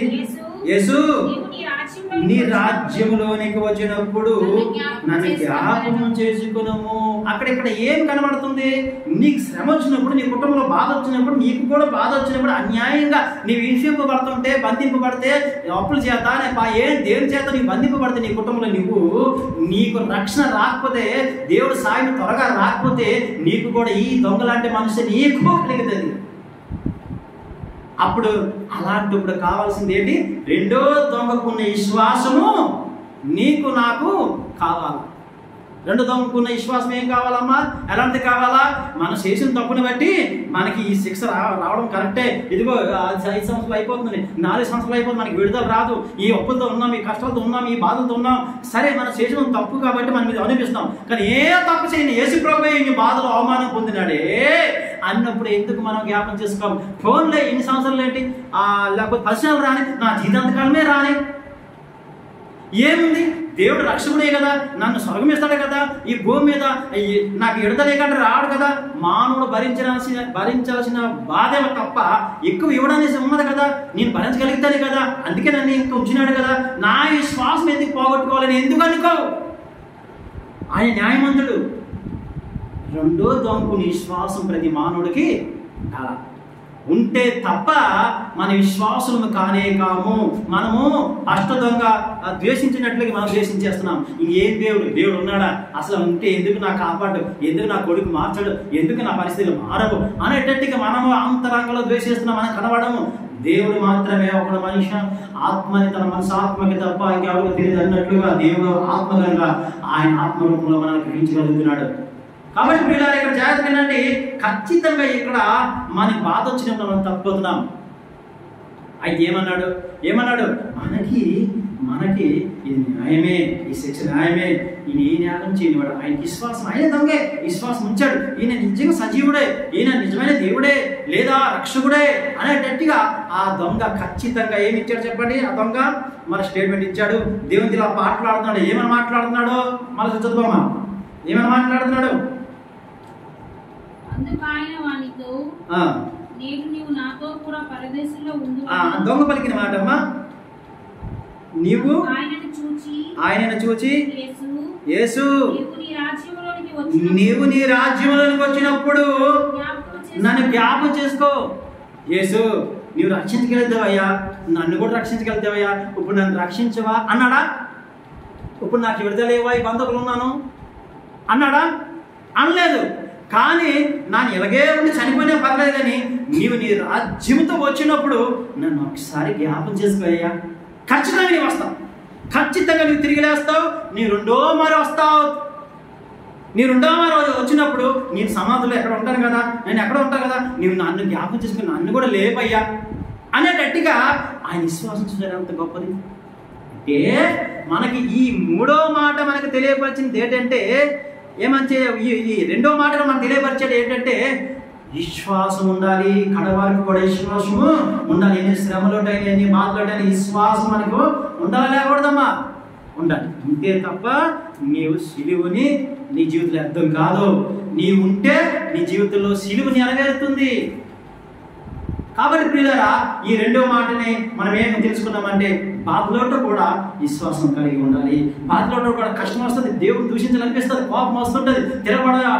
యేసు నీ రాజ్యంలోనికి వచ్చినప్పుడు నన్ను జ్ఞాపకం చేసుకున్నాము. అక్కడిక్కడ ఏం కనబడుతుంది? నీకు శ్రమ వచ్చినప్పుడు, నీ కుటుంబంలో బాధ వచ్చినప్పుడు, నీకు కూడా బాధ వచ్చినప్పుడు, అన్యాయంగా నీవు హింసింపబడుతుంటే, బంధింపబడితే, అప్పుల చేత దేని చేత నీవు బంధింపబడితే, నీ కుటుంబంలో నీకు రక్షణ రాకపోతే, దేవుడు సాయం త్వరగా రాకపోతే, నీకు కూడా ఈ దొంగలాంటి మనిషి నీకు కలిగుతుంది. అప్పుడు అలాంటప్పుడు కావాల్సింది ఏంటి? రెండో దొంగకున్న విశ్వాసము నీకు నాకు కావాలి. రెండో దొంగకున్న విశ్వాసం ఏం కావాలమ్మా? ఎలాంటి కావాలా? మనం చేసిన తప్పుని బట్టి మనకి ఈ శిక్ష రావడం కరెక్టే. ఇదిగో 5 సంవత్సరాలు అయిపోతుంది, 4 సంవత్సరాలు అయిపోతుంది, మనకి విడుదల రాదు, ఈ అప్పులతో ఉన్నాం, ఈ కష్టాలతో ఉన్నాం, ఈ బాధలతో ఉన్నాం. సరే, మనం చేసిన తప్పు కాబట్టి మనం మీద అనిపిస్తాం. కానీ ఏ తప్పు చేయని యేసు ప్రభువే ఇన్ని బాధలు అవమానం పొందినాడే అన్నప్పుడు ఎందుకు మనం జ్ఞాపకం చేసుకోం? ఫోన్లే ఎన్ని సంవత్సరాలు ఏంటి, లేకపోతే 10 సంవత్సరాలు రాని, నా జీవితాంతకాలమే రాని, ఏముంది? దేవుడు రక్షకుడే కదా, నన్ను స్వర్గం ఇస్తాడే కదా, ఈ భూమి మీద నాకు విడతలేకంటే రాడు కదా. మానవుడు భరించాల్సిన బాధే తప్ప ఎక్కువ ఇవ్వడానికి ఉన్నది కదా, నేను భరించగలుగుతానే కదా, అందుకే నన్ను ఇంకా ఉంచినాడు కదా. నా విశ్వాసం ఎందుకు పోగొట్టుకోవాలని ఎందుకు అనుకోవు? ఆయన న్యాయవంతుడు. రెండో దొంగకుని విశ్వాసం ప్రతి మానవుడికి ఉంటే తప్ప మన విశ్వాసము కానే కాము. మనము అష్ట దొంగ ద్వేషించినట్లుగా మనం ద్వేషించేస్తున్నాం. ఇంకేం దేవుడు ఉన్నాడా? అసలు ఉంటే ఎందుకు నా కాపాడు, ఎందుకు నా కొడుకు మార్చడు, ఎందుకు నా పరిస్థితులు మారవు అనేటట్టుగా మనము అంతరంగంలో ద్వేషిస్తున్నాం. మనం కనబడము. దేవుడు మాత్రమే ఒక మనిషి ఆత్మని తన మనసు ఆత్మకి తప్ప ఇంకెవరికి తెలియదు అన్నట్లుగా దేవుడు ఆత్మకంగా ఆయన ఆత్మరూపంలో మనం గ్రహించగలుగుతున్నాడు. కాబట్టి పిల్లలు ఇక్కడ జాగ్రత్త వినండి. ఖచ్చితంగా ఇక్కడ మనకి బాధ వచ్చినప్పుడు మనం తప్పుతున్నాం. అయితే ఏమన్నాడు? మనకి ఇది న్యాయమే, ఈ శిక్ష న్యాయమే, ఈయన ఏ న్యాయం చేయనివాడు, ఆయన విశ్వాసం, ఆయన దొంగే విశ్వాసం ఉంచాడు, ఈయన నిజంగా సజీవుడే, ఈయన నిజమైన దేవుడే లేదా రక్షకుడే అనేటట్టుగా ఆ దొంగ ఖచ్చితంగా ఏమి ఇచ్చాడు చెప్పండి? ఆ దొంగ మన స్టేట్మెంట్ ఇచ్చాడు. దేవునితో ఇలా మాట్లాడుతున్నాడు. ఏమని మాట్లాడుతున్నాడు? మళ్ళీ చదువుకోమా. ఏమని మాట్లాడుతున్నాడు? దొంగ పలికిన మాట అమ్మా. నీవు ఆయనను చూచి యేసు నీవు నీ రాజ్యంలోనికి వచ్చినప్పుడు నన్ను జ్ఞాపకం చేసుకో. యేసు నీవు రక్షించగలుగుతావయ్యా, నన్ను కూడా రక్షించగలుగుతావయ్యా, ఇప్పుడు నన్ను రక్షించవా అన్నాడా? ఇప్పుడు నాకు విడుదలేవా, ఈ బంధకులు ఉన్నాను అన్నాడా? అనలేదు. కానీ నన్ను ఇలాగే ఉండి చనిపోయినా పర్లేదు, కానీ నీవు నీ రాజ్యంతో వచ్చినప్పుడు నన్ను ఒకసారి జ్ఞాపకం చేసుకోయ్యా. ఖచ్చితంగా నీవు వస్తావు, ఖచ్చితంగా నీవు తిరిగి లేస్తావు, నీ రెండో మారు వస్తావు. నీ రెండో మారు వచ్చినప్పుడు నేను సమాధులు ఎక్కడ ఉంటాను కదా, నేను ఎక్కడ ఉంటాను కదా, నీవు నన్ను జ్ఞాపకం చేసుకుని నన్ను కూడా లేపయ్యా అనేటట్టుగా ఆయన విశ్వాసం చూసాడు. అంత గొప్పది. అంటే మనకి ఈ మూడో మాట మనకు తెలియపరిచింది ఏంటంటే, ఏమంటే ఈ రెండో మాటలో మనకు తెలియపరిచేది ఏంటంటే విశ్వాసం ఉండాలి. కడవారికి కూడా విశ్వాసము ఉండాలి. ఎన్ని శ్రమలోటైనా, ఎన్ని బాధలోటైనా విశ్వాసం మనకు ఉండాలి, లేకూడదమ్మా? ఉండాలి. ఉంటే తప్ప నీవు సిలువని నీ జీవితంలో అర్థం కాదు. నీవు ఉంటే నీ జీవితంలో సిలువ నెరవేరుతుంది. కాబట్టి ప్రియులారా, ఈ రెండో మాటని మనం ఏం తెలుసుకున్నామంటే బాధలోటో కూడా విశ్వాసం కలిగి ఉండాలి. బాధలోటో కూడా కష్టం వస్తుంది, దేవుడు దూషించాలనిపిస్తుంది, కోపం వస్తుంటుంది, తిరగబడగా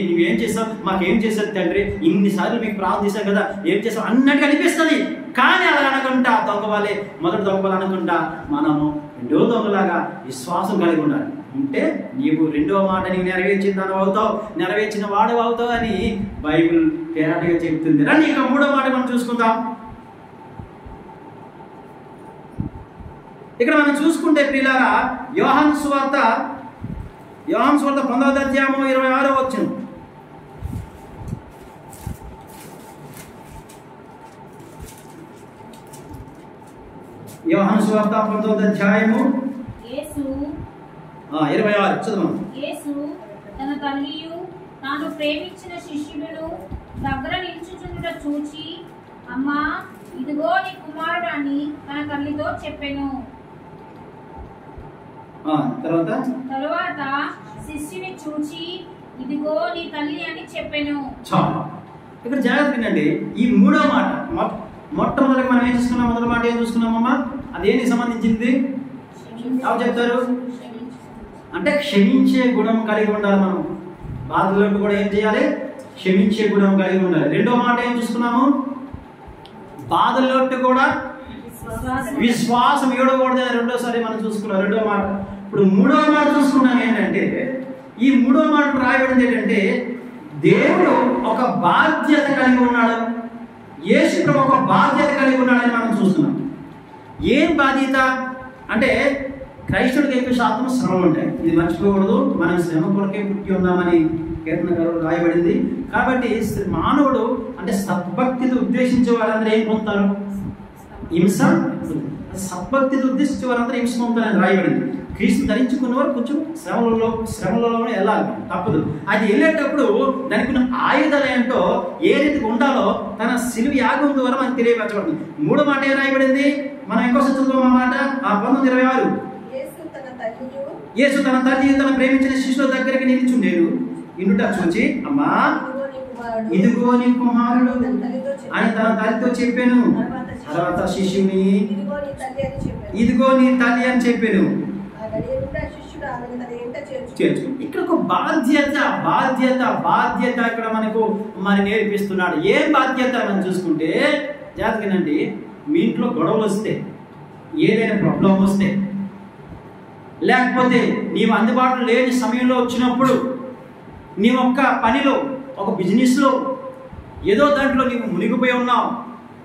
నువ్వేం చేస్తావు, మాకేం చేశావు తండ్రి, ఇన్నిసార్లు మీకు ప్రార్థన చేశావు కదా, ఏం చేస్తావు అన్నట్టుగా అనిపిస్తుంది. కానీ అలా అనకుండా దొంగ వాళ్ళే మొదటి దొంగ వాళ్ళు అనకుండా మనము రెండో దొంగలాగా విశ్వాసం కలిగి ఉండాలి. ఉంటే నీవు రెండో మాట నీవు నెరవేర్చిన దాని అవుతావు, నెరవేర్చిన వాడు అవుతావు అని బైబిల్ తేరాటిగా చెప్తుంది. రండి ఇక మూడో మాట మనం చూసుకుందాం. ఇక్కడ మనం చూసుకుంటే ప్రియులారా, యోహాను సువార్త 9వ అధ్యాయము 26వ వచనం. యోహాను సువార్త 9వ అధ్యాయము 26 చదువు. యేసు తన తల్లియు తాను ప్రేమించిన శిష్యులను దగ్గర నిల్చుచుండుట చూచి, అమ్మా ఇదిగో నీ కుమారుడు అని తన తల్లితో చెప్పెను. తరువాత శిష్యుని చూచి, ఇదిగో నీ తల్లి అని చెప్పెను. ఇక్కడ జాగ్రత్త వినండి. ఈ మూడో మాట మొట్టమొదటి మనం ఏం చూసుకున్నాం? మొదటి మాట ఏం చూసుకున్నామమ్మా? అదేనికి సంబంధించింది? ఎవరు చెప్తారు? అంటే క్షమించే గుణం కలిగి ఉండాలి. మనం బాధలకు కూడా ఏం చేయాలి? క్షమించే గుణం కలిగి ఉండాలి. రెండో మాట ఏం చూసుకున్నాము? బాధల్లోకి కూడా విశ్వాసం ఇవ్వకూడదు. రెండోసారి మనం చూసుకున్నాం రెండో మాట. ఇప్పుడు మూడో మాట చూసుకున్నాం ఏంటంటే, ఈ మూడో మాట రాయబడింది ఏంటంటే, దేవుడు ఒక బాధ్యత కలిగి ఉన్నాడు. యేసు ప్రభు ఒక బాధ్యత కలిగి ఉన్నాడని మనం చూస్తున్నాం. ఏం బాధ్యత అంటే, క్రైస్తవుడికి ఎక్కువ శాతం శ్రమలు ఉంటాయి. ఇది మర్చిపోకూడదు. మనం శ్రమ కొరకే పుట్టి ఉన్నామని కీర్తనకారులు రాయబడింది. కాబట్టి మానవుడు అంటే సద్భక్తితో ఉద్దేశించే వారందరూ ఏం పొందుతారు? హింస. సద్భక్తితో ఉద్దేశించే వారందరూ హింస పొందుతారని రాయబడింది. క్రీస్తు ధరించుకున్నవారు కొంచెం శ్రమలలోనే వెళ్ళాలి, తప్పదు. అది వెళ్ళేటప్పుడు దానికి ఉన్న ఆయుధాలు ఏంటో, ఏ రీతికి ఉండాలో తన సిలువ యాగం ద్వారా మనకు తెలియపరచబడింది. మూడో మాట ఏం రాయబడింది? మనం ఇంకోసారి చదువుకోం ఆ మాట. 19:26 యేసు తన తల్లి తన ప్రేమించిన శిష్యుల దగ్గరికి నిలిచుండేను. ఇండుట చూచి, అమ్మా ఇదిగో నీ కుమారుడు అని తన తల్లితో చెప్పాను. తర్వాత శిష్యుని ఇదిగో నీ తల్లి అని చెప్పాను. ఇక్కడ ఒక బాధ్యత బాధ్యత బాధ్యత ఇక్కడ మనకు మరి నేర్పిస్తున్నాడు. ఏం బాధ్యత మనం చూసుకుంటే జాగ్రత్తగానండి. మీ ఇంట్లో గొడవలు వస్తే, ఏదైనా ప్రాబ్లం వస్తే, లేకపోతే నీవు అందుబాటులో లేని సమయంలో వచ్చినప్పుడు, నీ ఒక్క పనిలో ఒక బిజినెస్లో ఏదో దాంట్లో నీవు మునిగిపోయి ఉన్నావు,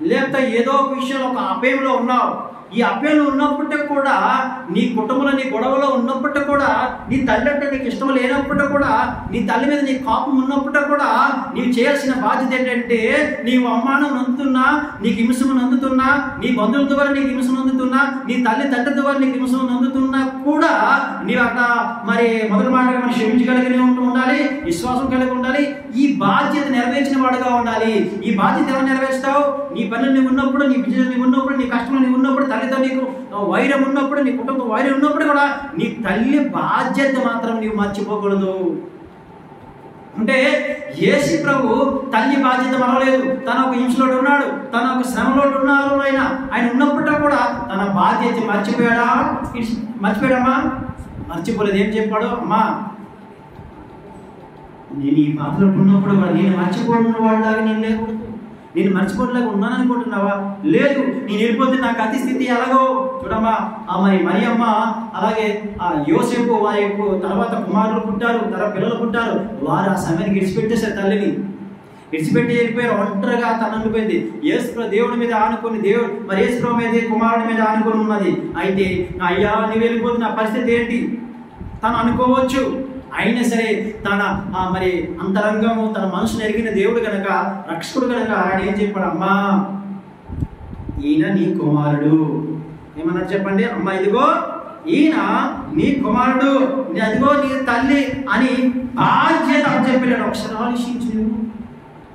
లేకపోతే ఏదో ఒక విషయంలో ఒక అపాయంలో ఉన్నావు. ఈ అపాయంలో ఉన్నప్పటికీ కూడా, నీ కుటుంబంలో నీ గొడవలో ఉన్నప్పటికీ కూడా, నీ తల్లి అంటే నీకు ఇష్టం లేనప్పటికీ కూడా, నీ తల్లి మీద నీ కోపం ఉన్నప్పటికీ కూడా, నీవు చేయాల్సిన బాధ్యత ఏంటంటే, నీవు అవమానం నందుతున్నా, నీకు హింసను నందుతున్నా, నీ బంధువుల ద్వారా నీకు హింసను నందుతున్నా, నీ తల్లి తండ్రి ద్వారా నీకు హింసను నందుతున్నా కూడా నీవు అక్కడ మరి మొదటి మాటగా మనం క్షమించగలిగి ఉండాలి, విశ్వాసం కలిగి ఉండాలి. ఈ బాధ్యత నెరవేర్చిన వాడుగా ఉండాలి. ఈ బాధ్యత ఎలా నెరవేర్స్తావు? నీ పనులు నీవు ఉన్నప్పుడు, నీ బిజినెస్ నీవు ఉన్నప్పుడు, నీ కష్టంలో నీవు ఉన్నప్పుడు, తల్లితో నీకు వైరం ఉన్నప్పుడు, నీ కుటుంబం వైరం ఉన్నప్పుడు కూడా నీ తల్లి బాధ్యత మాత్రం నీవు మర్చిపోకూడదు. అంటే యేసు ప్రభు తల్లి బాధ్యత మరవలేదు. తన ఒక హింసలో ఉన్నాడు, తన ఒక శ్రమలో ఉన్నారు. ఆయన ఉన్నప్పుడు కూడా తన బాధ్యత మర్చిపోయాడమ్మా? మర్చిపోలేదు. ఏం చెప్పాడు? అమ్మా నేను ఈ బాధలో ఉన్నప్పుడు కూడా నేను మర్చిపోయిన వాళ్ళలాగా నేను లేకూడదు, నేను మర్చిపోవట్లేక ఉన్నాను అనుకుంటున్నావా? లేదు, నేను వెళ్ళిపోతే నాకు అతి స్థితి ఎలాగో చూడమ్మా. మరి అమ్మ అలాగే యోసేపు వారి తర్వాత కుమారులు పుట్టారు, తర్వాత పిల్లలు పుట్టారు. వారు ఆ సమయానికి విడిచిపెట్టేశారు, తల్లిని విడిచిపెట్టి వెళ్ళిపోయారు. ఒంటరిగా తను ఉండిపోయింది. యేసు దేవుడి మీద ఆనుకొని, మరి యేసు మీద కుమారుడి మీద ఆనుకొని ఉన్నది. అయితే అయ్యా నువ్వు వెళ్ళిపోతే నా పరిస్థితి ఏంటి తను అనుకోవచ్చు. అయినా సరే తన మరి అంతరంగము, తన మనసును ఎరిగిన దేవుడు కనుక, రక్షకుడు కనుక ఆయన ఏం చెప్పాడు? అమ్మా ఈయన నీ కుమారుడు. ఏమన్నారు చెప్పండి? అమ్మా ఇదిగో ఈయన నీ కుమారుడు, అదిగో నీ తల్లి అని బాధ్యత చెప్పాడు. ఒకసారి ఆలోచించు.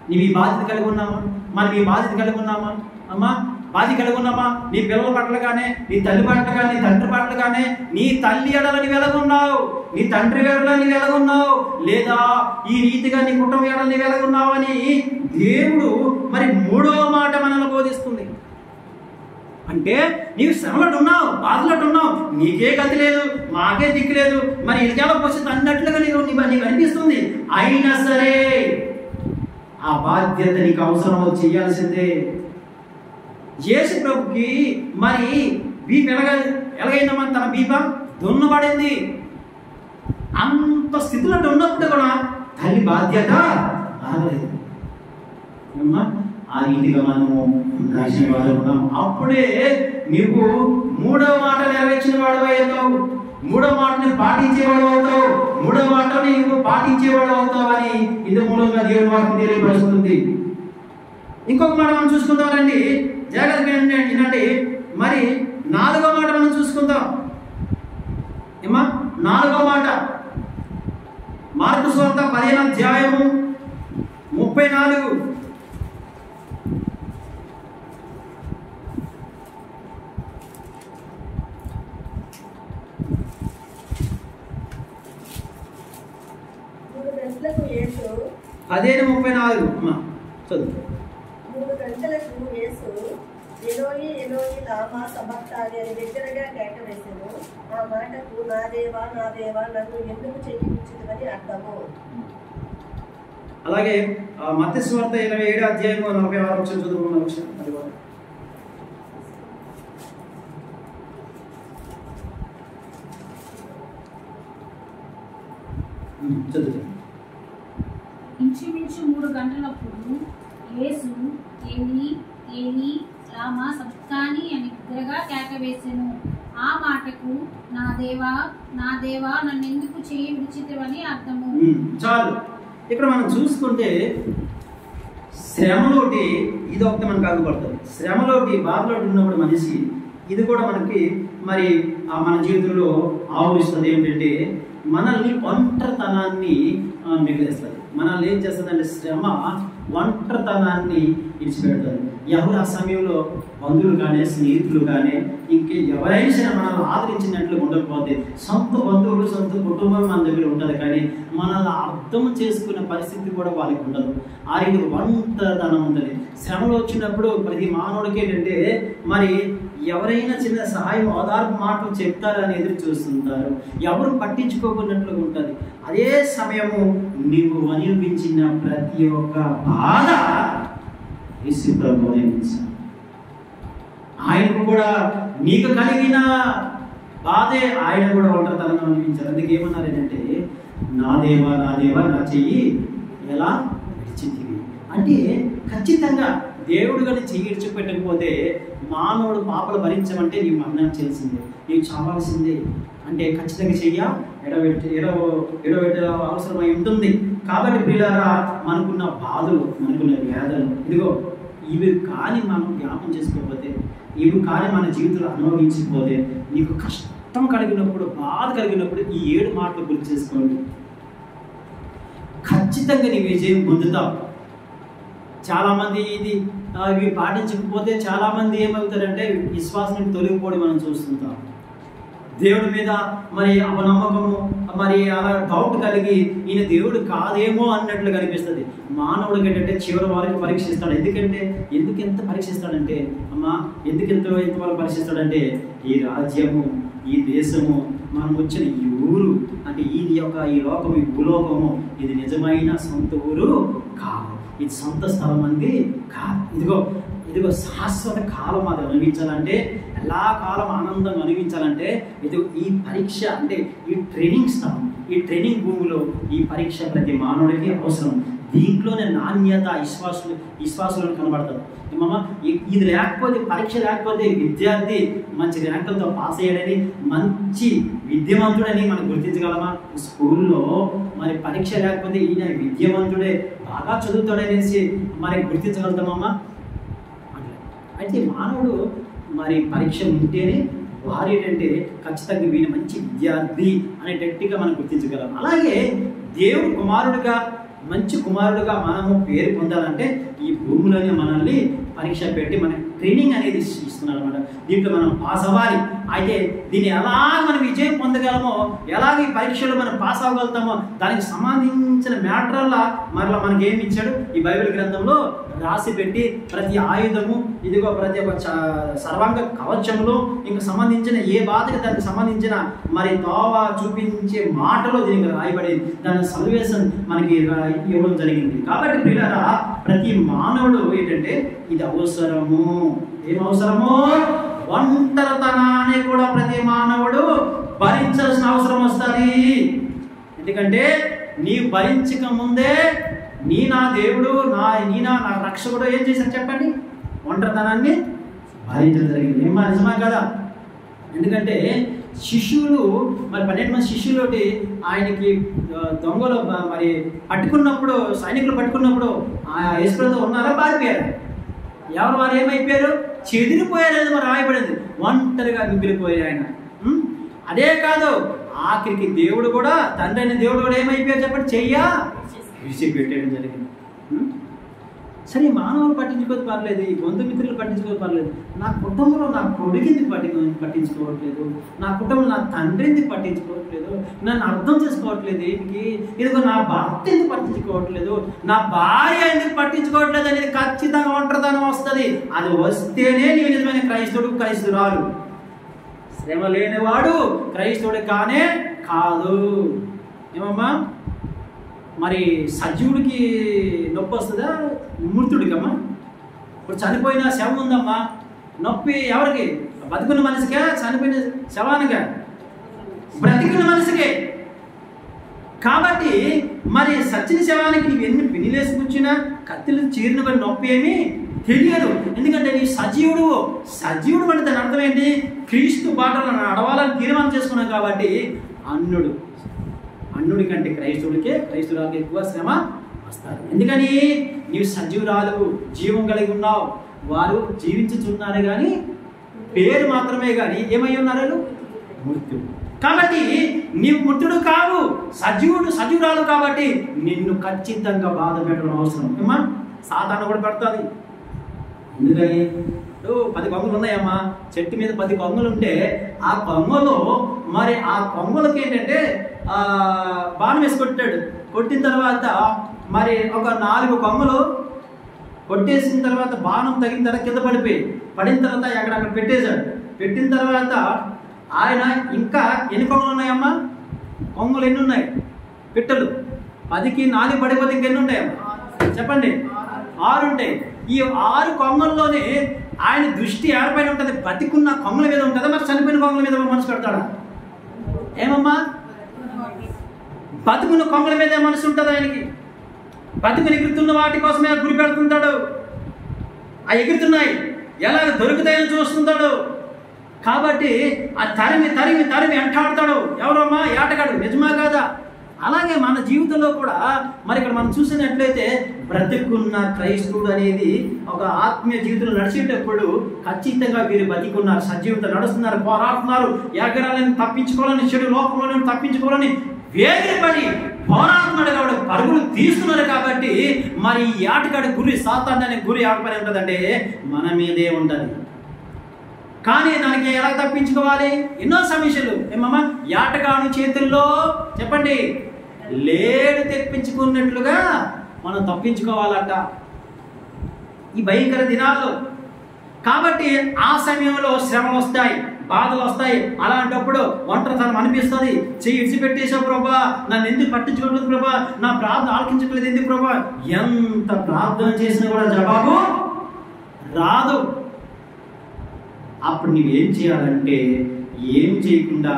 నీవు ఈ బాధ్యత కలిగి ఉన్నామా? మనం ఈ బాధ్యత కలిగి ఉన్నామా? అమ్మా బాధ్యత కలిగి ఉన్నామా? నీ పిల్లల పట్ల కానీ, నీ తల్లి పట్ల కానీ, నీ తండ్రి పట్ల కానీ, నీ తల్లి ఎడల నీవు ఎలాగున్నావు, నీ తండ్రి ఎడల నీవు ఎలాగున్నావు, లేదా ఈ రీతిగా నీ కుటుంబం ఎడల నీవు ఎలాగున్నావు అని దేవుడు మరి మూడవ మాట మనల్ని బోధిస్తుంది. అంటే నీవు శ్రమలో ఉన్నావు, బాధలో ఉన్నావు, నీకే గతి లేదు, మాకే దిక్కు లేదు, మరి ఇదికేలా పరిస్థితి అన్నట్లుగా నీకు అనిపిస్తుంది. అయినా సరే ఆ బాధ్యత నీకు అవసరం చేయాల్సిందే. యేసు ప్రభుకి మరి బీపీ ఎలాగైందమ్మా? తన బీపీ దున్నబడింది. అంత స్థితిలో ఉన్నప్పుడు కూడా తల్లి బాధ్యత ఆగలేదు. ఆ రీతిగా మనము రాసిన వారు ఉన్నాం. అప్పుడే నీకు మూడవ మాట నెరవేర్చిన వాడు అవుతావు, మూడవ మాటని పాటించేవాడు అవుతావు, మూడవ మాటని నీవు పాటించేవాడు అవుతావు అని ఇది మూలంగా దేవుని వాక్యం తెలియపరుస్తుంది. ఇంకొక మాట మనం చూసుకుందామండి, జాగ్రత్తగా ఏంటంటే మరి నాలుగో మాట మనం చూసుకుందాం. ఏమా నాలుగో మాట? మార్కు సువార్త 15:34. ఎలోయి ఎలోయి లామా సబక్తాని అని దగ్గరగా కేక వేసాను. ఆ మాటకు నా దేవా నన్ను ఎందుకు చెయ్యించుదని అర్థము. అలాగే మత్తయి సువార్త 27వ అధ్యాయము 46వ వచనం చదువుకున్న విషయం అది కూడా చదువు. ఇంచుమించు 3 గంటలప్పుడు యేసు ఏలీ ఏలీ లామా సబ్తాని అని బిగ్గరగా కేక వేసెను. ఆ మాటకు నా దేవా నన్ను ఎందుకు చేయి విడిచితివని అర్థము. చాలు. ఇక్కడ మనం చూసుకుంటే శ్రమలోటి ఇది ఒకటి మనకు అగ్గుపడుతుంది. శ్రమలోటి బాధలోటి ఉన్నప్పుడు మనిషి ఇది కూడా మనకి మరి మన జీవితంలో ఆవరిస్తుంది. ఏంటంటే మనల్ని ఒంటరితనాన్ని మిగిలిస్తుంది. మనల్ని ఏం చేస్తుందంటే శ్రమ ఒంటరితనాన్ని ఇచ్చిపెడుతుంది. ఎవరు ఆ సమయంలో బంధువులు కానీ స్నేహితులు కానీ ఇంకే ఎవరైనా మనల్ని ఆదరించినట్లు ఉండకపోతే సొంత బంధువులు సొంత కుటుంబం మన దగ్గర ఉంటుంది, కానీ మనల్ని అర్థం చేసుకునే పరిస్థితి కూడా వాళ్ళకి ఉండదు. ఆ రీతి ఒంటరితనం ఉంటుంది. శ్రమలో వచ్చినప్పుడు ప్రతి మానవుడికి ఏంటంటే మరి ఎవరైనా చిన్న సహాయం ఓదార్పు మాటలు చెప్తారని ఎదురు చూస్తుంటారు. ఎవరు పట్టించుకోకున్నట్లుగా ఉంటుంది. అదే సమయము నీవు అనిపించిన ప్రతి ఒక్క బాధ యేసు ప్రభువు అనిపించాడు. ఆయనకు కూడా నీకు కలిగిన బాధే ఆయన కూడా ఒంటరితనంగా అనిపించారు. అందుకే ఏమన్నారు ఏంటంటే నా దేవా నా చెయ్యి ఎలా విడిచితివి అంటే ఖచ్చితంగా దేవుడు కానీ చెయ్యి విడిచిపెట్టకపోతే మానవుడు పాపలు భరించమంటే నీ మరణం చేయాల్సిందే, నీవు చావాల్సిందే. అంటే ఖచ్చితంగా చెయ్య ఎడబెట్టే అవసరమై ఉంటుంది. కాబట్టి పిల్లరా మనకున్న బాధలు మనకున్న వ్యాధులు ఇదిగో ఇవి కానీ మనం జ్ఞాపం చేసుకోకపోతే, ఇవి కానీ మన జీవితంలో అనుభవించకపోతే నీకు కష్టం కలిగినప్పుడు బాధ కలిగినప్పుడు ఈ 7 మాటలు గుర్తు చేసుకోండి. ఖచ్చితంగా నీ విజయం పొందుతావు. చాలామంది ఇవి పాటించకపోతే చాలామంది ఏమవుతారంటే విశ్వాసం తొలగిపోవడం మనం చూస్తుంటాం. దేవుడి మీద మరి అపనమ్మకము మరి అలా డౌట్ కలిగి ఈయన దేవుడు కాదేమో అన్నట్లు కనిపిస్తుంది. మానవుడికి ఏంటంటే చివరి వారికి పరీక్షిస్తాడు. ఎందుకు ఎంత పరీక్షిస్తాడంటే ఎంతవరకు పరీక్షిస్తాడంటే ఈ రాజ్యము ఈ దేశము మనం వచ్చిన ఈ ఊరు అంటే ఈ లోకము ఈ భూలోకము ఇది నిజమైన సొంత ఊరు కాదు, ఇది సొంత స్థలం అంది కాదు. ఇదిగో శాశ్వత కాలం అది అనుభవించాలంటే ఎలా కాలం ఆనందం అనుభవించాలంటే ఈ పరీక్ష అంటే ఈ ట్రైనింగ్ స్థలం, ఈ ట్రైనింగ్ భూమిలో ఈ పరీక్ష ప్రతి మానవుడికి అవసరం. దీంట్లోనే నాణ్యత విశ్వాసులను కనబడతారు. ఇది లేకపోతే పరీక్ష లేకపోతే విద్యార్థి మంచి ర్యాంకులతో పాస్ అయ్యాడని మంచి విద్యావంతుడని మనం గుర్తించగలమా? స్కూల్లో మరి పరీక్ష లేకపోతే ఈయన విద్యావంతుడే బాగా చదువుతాడనేసి మరి గుర్తించగలుగుతామమ్మా? అయితే మానవుడు మరి పరీక్ష ఉంటేనే వారు ఏంటంటే ఖచ్చితంగా వీళ్ళ మంచి విద్యార్థి అనేటట్టుగా మనం గుర్తించగలం. అలాగే దేవుడు కుమారుడిగా మంచి కుమారుడుగా మనము పేరు పొందాలంటే ఈ భూమిలోనే మనల్ని పరీక్ష పెట్టి మన ట్రైనింగ్ అనేది ఇస్తున్నారు అన్నమాట. దీంట్లో మనం పాస్ అవ్వాలి. అయితే దీన్ని ఎలా మనం విజయం పొందగలమో, ఎలాగ ఈ పరీక్షలో మనం పాస్ అవ్వగలుగుతామో దానికి సంబంధించిన మ్యాటర్లా మరలా మనకి ఏమి ఇచ్చాడు ఈ బైబిల్ గ్రంథంలో రాసి పెట్టి ప్రతి ఆయుధము ఇదిగో ప్రతి ఒక్క సర్వాంగ కవచంలో ఇంకా సంబంధించిన ఏ బాధకి దానికి సంబంధించిన మరి తోవ చూపించే మాటలో దీనికి రాయబడింది. దాని సల్వేషన్ మనకి ఇవ్వడం జరిగింది. కాబట్టి పిల్లరా ప్రతి మానవుడు ఏంటంటే ఇది అవసరము. ఏమవసరము? ఒంటరితనాన్ని కూడా ప్రతి మానవుడు భరించాల్సిన అవసరం వస్తుంది. ఎందుకంటే నీ భరించక ముందే నా దేవుడు నా రక్షకుడు ఏం చేశారు చెప్పండి? ఒంటరితనాన్ని భరించడం జరిగింది. నిజమే కదా? ఎందుకంటే శిష్యులు మరి 12 మంది శిష్యులతోటి ఆయనకి దొంగలు మరి పట్టుకున్నప్పుడు సైనికులు పట్టుకున్నప్పుడు యేసుతో ఉన్నారా పారిపోయారు? ఎవరు వారు ఏమైపోయారు? చెదిరిపోయారు. మరి రాయబడింది ఒంటరిగా మిగిలిపోయారు ఆయన. అదే కాదు ఆఖరికి దేవుడు కూడా తండ్రి అయిన దేవుడు కూడా ఏమైపోయారు చెప్పండి? చెయ్య విడిచిపెట్టేయడం జరిగింది. సరే మానవులు పట్టించుకోదు పర్లేదు, ఈ బంధుమిత్రులు పట్టించుకోదు పర్లేదు, నా కుటుంబంలో నా కొడుకు ఎందుకు పట్టించుకోవట్లేదు, నా కుటుంబంలో నా తండ్రి ఎందుకు పట్టించుకోవట్లేదు, నన్ను అర్థం చేసుకోవట్లేదు, ఇదిగో నా భర్త ఎందుకు పట్టించుకోవట్లేదు, నా భార్య ఎందుకు పట్టించుకోవట్లేదు అనేది ఖచ్చితంగా ఒంటరితనం వస్తుంది. అది వస్తేనే నీవు నిజమైన క్రైస్తవుడు, క్రైస్తవురాలు. శ్రమ లేనివాడు క్రైస్తవుడు కానే కాదు. ఏమమ్మా, మరి సజీవుడికి నొప్పి వస్తుందా, మృతుడికమ్మా? ఇప్పుడు చనిపోయిన శవం ఉందమ్మా, నొప్పి ఎవరికి? బతుకున్న మనిషిగా, చనిపోయిన శవానిగా? బ్రతికిన మనిషికే. కాబట్టి మరి సచ్చిన శవానికి నీవు ఎన్ని పిన్నిలేసి కూర్చున్నా, కత్తిలు చీరిన కూడా నొప్పి ఏమీ తెలియదు. ఎందుకంటే నీ సజీవుడు అంటే దాని అర్థం ఏంటి? క్రీస్తు బాటలో నడవాలని తీర్మానం చేసుకున్నాం. కాబట్టి అన్నుడి కంటే క్రైస్తవురాలకు ఎక్కువ శ్రమ వస్తారు. ఎందుకని? నీవు సజీవురాలు, జీవం కలిగి ఉన్నావు. వారు జీవించుచున్నారు కానీ పేరు మాత్రమే, కానీ ఏమై ఉన్నారు? మృత్యు. కాబట్టి నీవు మృతుడు కావు, సజీవురాలు. కాబట్టి నిన్ను ఖచ్చితంగా బాధ పెట్టడం అవసరం. ఏమా, సాతాను కూడా పడుతుంది. ఎందుకని? 10 కొంగలు ఉన్నాయమ్మా, చెట్టు మీద 10 కొంగలు ఉంటే ఆ కొంగలో మరి ఆ కొంగలకి ఏంటంటే బాణం వేసి కొట్టిన తర్వాత మరి ఒక 4 కొంగలు కొట్టేసిన తర్వాత బాణం తగిన తర్వాత కింద పడిన తర్వాత అక్కడ పెట్టేశాడు. పెట్టిన తర్వాత ఆయన ఇంకా ఎన్ని కొంగలు ఉన్నాయమ్మా? కొంగలు ఎన్ని ఉన్నాయి? పిట్టలు 10కి 4 పడిపోతే ఇంకెన్ని ఉంటాయమ్మా చెప్పండి? 6 ఉంటాయి. ఈ 6 కొంగల్లోనే ఆయన దృష్టి ఎవరిపైన ఉంటుంది? బతికున్న కొంగల మీద ఉంటుందా, మరి చనిపోయిన కొంగల మీద మనసు పెడతాడా? ఏమమ్మా, బతుకున్న కొంగల మీద మనసు ఉంటుంది ఆయనకి. బతుకుని ఎగురుతున్న వాటి కోసమే గురి పెడుతుంటాడు. ఆ ఎగురుతున్నాయి ఎలా దొరుకుతాయని చూస్తుంటాడు. కాబట్టి ఆ తరిమి అంటాడుతాడు. ఎవరమ్మా? ఏటగాడు. నిజమా కాదా? అలాగే మన జీవితంలో కూడా మరి ఇక్కడ మనం చూసినట్లయితే బ్రతికున్న క్రైస్తవుడు అనేది ఒక ఆత్మీయ జీవితంలో నడిచేటప్పుడు ఖచ్చితంగా వీరు బతికున్నారు, సజీవితంతో నడుస్తున్నారు, పోరాడుతున్నారు, ఎగరాలని తప్పించుకోవాలని, చెడు లోకంలో తప్పించుకోవాలని వేగిపడి పోరాడుతున్నాడు. కాబట్టి పరుగులు తీస్తున్నారు. కాబట్టి మరి ఈ ఆటగాడి గురి, సాతాను అనే గురి ఆటపడి ఉంటుందంటే మన మీదే ఉంటుంది. కానీ దానికి ఎలా తప్పించుకోవాలి? ఎన్నో సమస్యలు. ఏమమ్మా, ఆటగాడు చేతుల్లో చెప్పండి లేడు తెప్పించుకున్నట్లుగా మనం తప్పించుకోవాలట ఈ భయంకర దినాల్లో. కాబట్టి ఆ సమయంలో శ్రమలు వస్తాయి, బాధలు వస్తాయి. అలాంటప్పుడు ఒంటరితనం అనిపిస్తుంది. చెయ్యి ఇడిచిపెట్టేసావు ప్రభా, నన్ను ఎందుకు పట్టించుకోలేదు ప్రభా, నా ప్రార్థన ఆలకించట్లేదు ఎందుకు ప్రభా? ఎంత ప్రార్థన చేసినా కూడా జవాబు రాదు. అప్పుడు నీవేం చేయాలంటే, ఏం చేయకుండా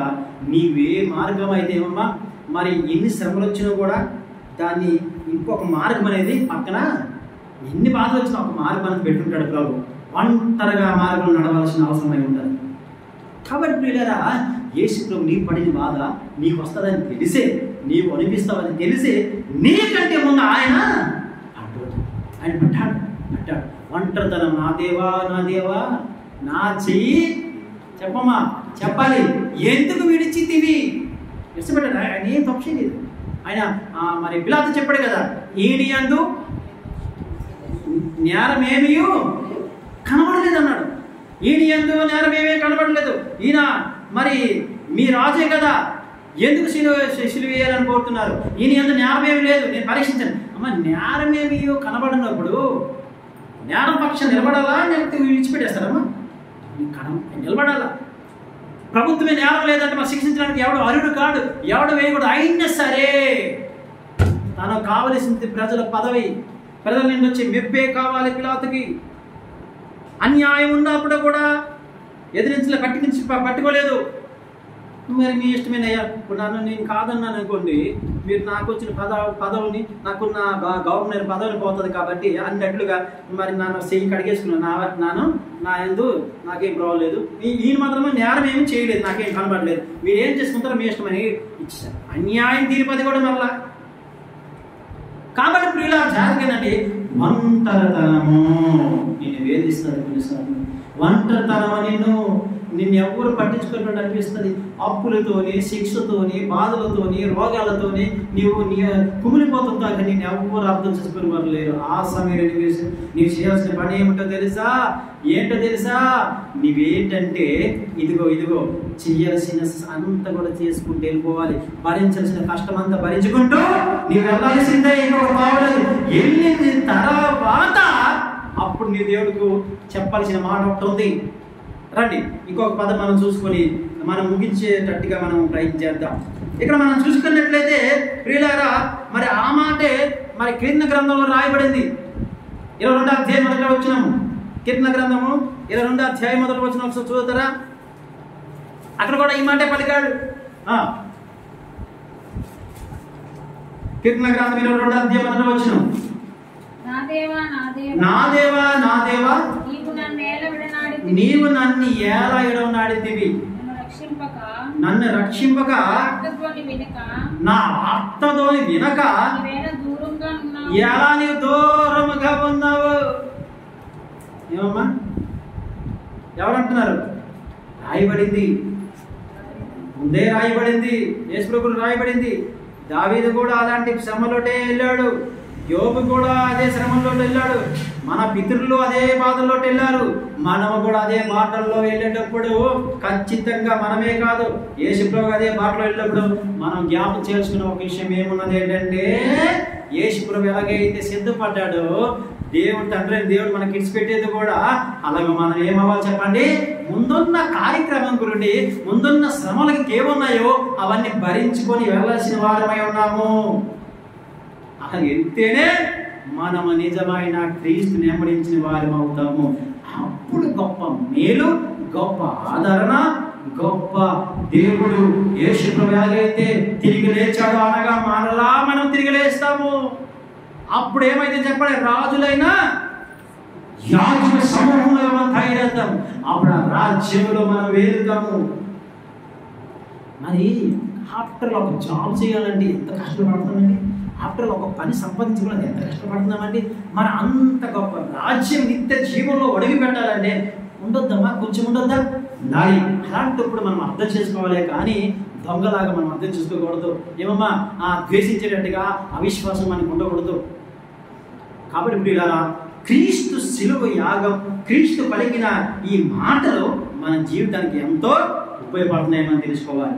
నీవే మార్గం అయితే ఏమమ్మా, మరి ఎన్ని శ్రమలు వచ్చినా కూడా దాన్ని ఇంకొక మార్గం అనేది పక్కన, ఎన్ని బాధలు వచ్చినా ఒక మార్గం అనేది పెట్టుకుంటాడు ప్రభు. ఒంటరిగా మార్గం నడవలసిన అవసరమై ఉంటుంది. కాబట్టి ప్రియులారా, యేసు ప్రభు నీకు పడిన బాధ నీకు వస్తుందని తెలిసే, నీవు అనిపిస్తావని తెలిసే, నీకంటే ముందు ఆయన పట్టాడు. ఒంటరితనం, నా దేవా నా చెయ్యి చెప్పమ్మా, చెప్పాలి, ఎందుకు విడిచితివి? ఇష్టపడ్డాడు. ఆయన ఏం తప్పు చేయలేదు. ఆయన మరి పిలాతు చెప్పాడు కదా, ఈయన యందు నేరమేమీ కనబడలేదు అన్నాడు. ఈయన యందు నేరమేమీ కనబడలేదు, ఈయన మరి మీ రాజే కదా, ఎందుకు సిలువ వేయాలని కోరుతున్నారు? ఈయన యందు నేరమేమీ లేదు, నేను పరీక్షించాను. అమ్మ, నేరమేమీ కనబడినప్పుడు నేరం పక్షం నిలబడాలా, లేకపోతే విడిచిపెట్టేస్తారమ్మా? నిలబడాలా? ప్రభుత్వమే నేరం లేదంటే మనం శిక్షించడానికి ఎవడు అర్హుడు కాడు, ఎవడు వేయకూడదు. అయినా సరే తనకు కావలసింది ప్రజల పదవి, ప్రజల నుండి వచ్చే మెప్పే కావాలి పిలాతుకి. అన్యాయం ఉన్నప్పుడు కూడా ఎదిరించలే, పట్టుకోలేదు. మరి మీ ఇష్టమేనయ్యా, ఇప్పుడు నేను కాదన్నాను అనుకోండి, మీరు నాకు వచ్చిన పదవుని, నాకున్న గవర్నర్ పదవిని పోతుంది కాబట్టి అన్నట్లుగా మరి నన్ను చెయ్యి కడిగేసుకున్నాను, నా యందు నాకేం రావలేదు, ఈయన మాత్రమే నేరం ఏమీ చేయలేదు, నాకేం కనబడలేదు, మీరు ఏం చేసుకుంటారో మీ ఇష్టమని ఇచ్చారు. అన్యాయం తీరిపది కూడా మరలా. కాబట్టి ప్రియుల జాగ్రత్తనండి, ఒంటరితనము నిన్ను వేధిస్తుంది. కొన్నిసార్లు ఒంటరితనము నిన్ను ఎవరు పట్టించుకున్నట్టు అనిపిస్తుంది. అప్పులతోని, శిక్షతోని, బాధలతోని, రోగాలతోని నీవు కుమిలిపోతుంటా, కానీ నిన్ను ఎవరు అర్థం చేసుకుని వారు లేరు. ఆ సమయంలో నీవు చేయాల్సిన పని ఏమిటో తెలుసా? నీవేంటంటే ఇదిగో చెయ్యాల్సిన అంతా కూడా చేసుకుంటూ వెళ్ళిపోవాలి. భరించాల్సిన కష్టం అంతా భరించుకుంటూ నీవు వెళ్ళాల్సిందే. ఇంకొక బావలేదు. వెళ్ళిన తర్వాత అప్పుడు నీ దేవుడికి చెప్పాల్సిన మాట ఒకటి ఉంది. రండి ఇంకొక పదం మనం చూసుకొని మనం ముగించేటట్టుగా మనం ప్రయత్నం చేద్దాం. ఇక్కడ మనం చూసుకున్నట్లయితే ప్రియులారా, మరి ఆ మాటే మరి కీర్తన గ్రంథంలో రాయబడింది. 22వ అధ్యాయం మొదట వచ్చినాము. కీర్తన గ్రంథము 22వ అధ్యాయం మొదట వచ్చిన ఒకసారి చూస్తారా? అక్కడ కూడా ఈ మాటే పలికాడు. కీర్తన గ్రంథం 22వ అధ్యాయం మొదట వచ్చినాము. నా దేవా నీవు నన్ను ఎలా ఎడవనాడితివి, నన్ను రక్షింపక నా వార్తతోని వినక ఎలా నీవు దూరముగా ఉన్నావు. ఏమమ్మా ఎవరంటున్నారు? రాయబడింది, ముందే రాయబడింది, యేసు ప్రభువుకు రాయబడింది. దావీదు కూడా అలాంటి శ్రమలోటే వెళ్ళాడు. యోబు కూడా అదే శ్రమంలో వెళ్ళాడు. మన పితరులు అదే బాధల్లో వెళ్ళారు. మనము కూడా అదే బాటల్లో వెళ్ళేటప్పుడు ఖచ్చితంగా మనమే కాదు, యేసు ప్రభు అదే బాటలో వెళ్ళినప్పుడు మనం జ్ఞాపకం చేసుకున్న ఒక విషయం ఏమున్నది ఏంటంటే, యేసు ప్రభు ఎలాగైతే సిద్ధపడ్డాడో దేవుడు తండ్రి దేవుడు మనకి ఇడిచిపెట్టేది కూడా అలాగే మనం ఏమవ్వాలి చెప్పండి? ముందున్న కార్యక్రమం గురించి, ముందున్న శ్రమలకి ఏమున్నాయో అవన్నీ భరించుకొని వెళ్ళాల్సిన వారమై ఉన్నాము. అలా వెళ్తేనే మనము నిజమైన క్రీస్తుని వెంబడించిన వారం అవుతాము. అప్పుడు గొప్ప మేలు, గొప్ప ఆదరణ, గొప్ప దేవుడు యేసు ప్రభు ఎలాగైతే తిరిగి లేచాడో అనగా మనలా మనం తిరిగి లేస్తాము. అప్పుడు ఏమైతే చెప్పండి? రాజులైనా యాజక సమూహంలో మనం తయారవుతాం. అప్పుడు ఆ రాజ్యంలో మనం వెళ్తాము. మరి ఆఫ్టర్ ఒక జాబ్ చేయాలంటే ఎంత కష్టపడుతున్నామండి? ఆఫ్టర్ ఒక పని సంపాదించుకోవాలంటే ఎంత కష్టపడుతున్నామండి? మరి అంత గొప్ప రాజ్యం నిత్య జీవంలో ఒడిగి పెట్టాలంటే ఉండొద్దమ్మా, కొంచెం ఉండొద్దా? ఉండాలి. అలాంటప్పుడు మనం అర్థం చేసుకోవాలి, కానీ దొంగలాగా మనం అర్థం చేసుకోకూడదు. ఏమమ్మా ద్వేషించేటట్టుగా అవిశ్వాసం మనకు ఉండకూడదు. కాబట్టి ప్రియులారా, క్రీస్తు శిలువ యాగం, క్రీస్తు పలికిన ఈ మాటలు మన జీవితానికి ఎంతో ఉపయోగపడుతున్నాయని మనం తెలుసుకోవాలి.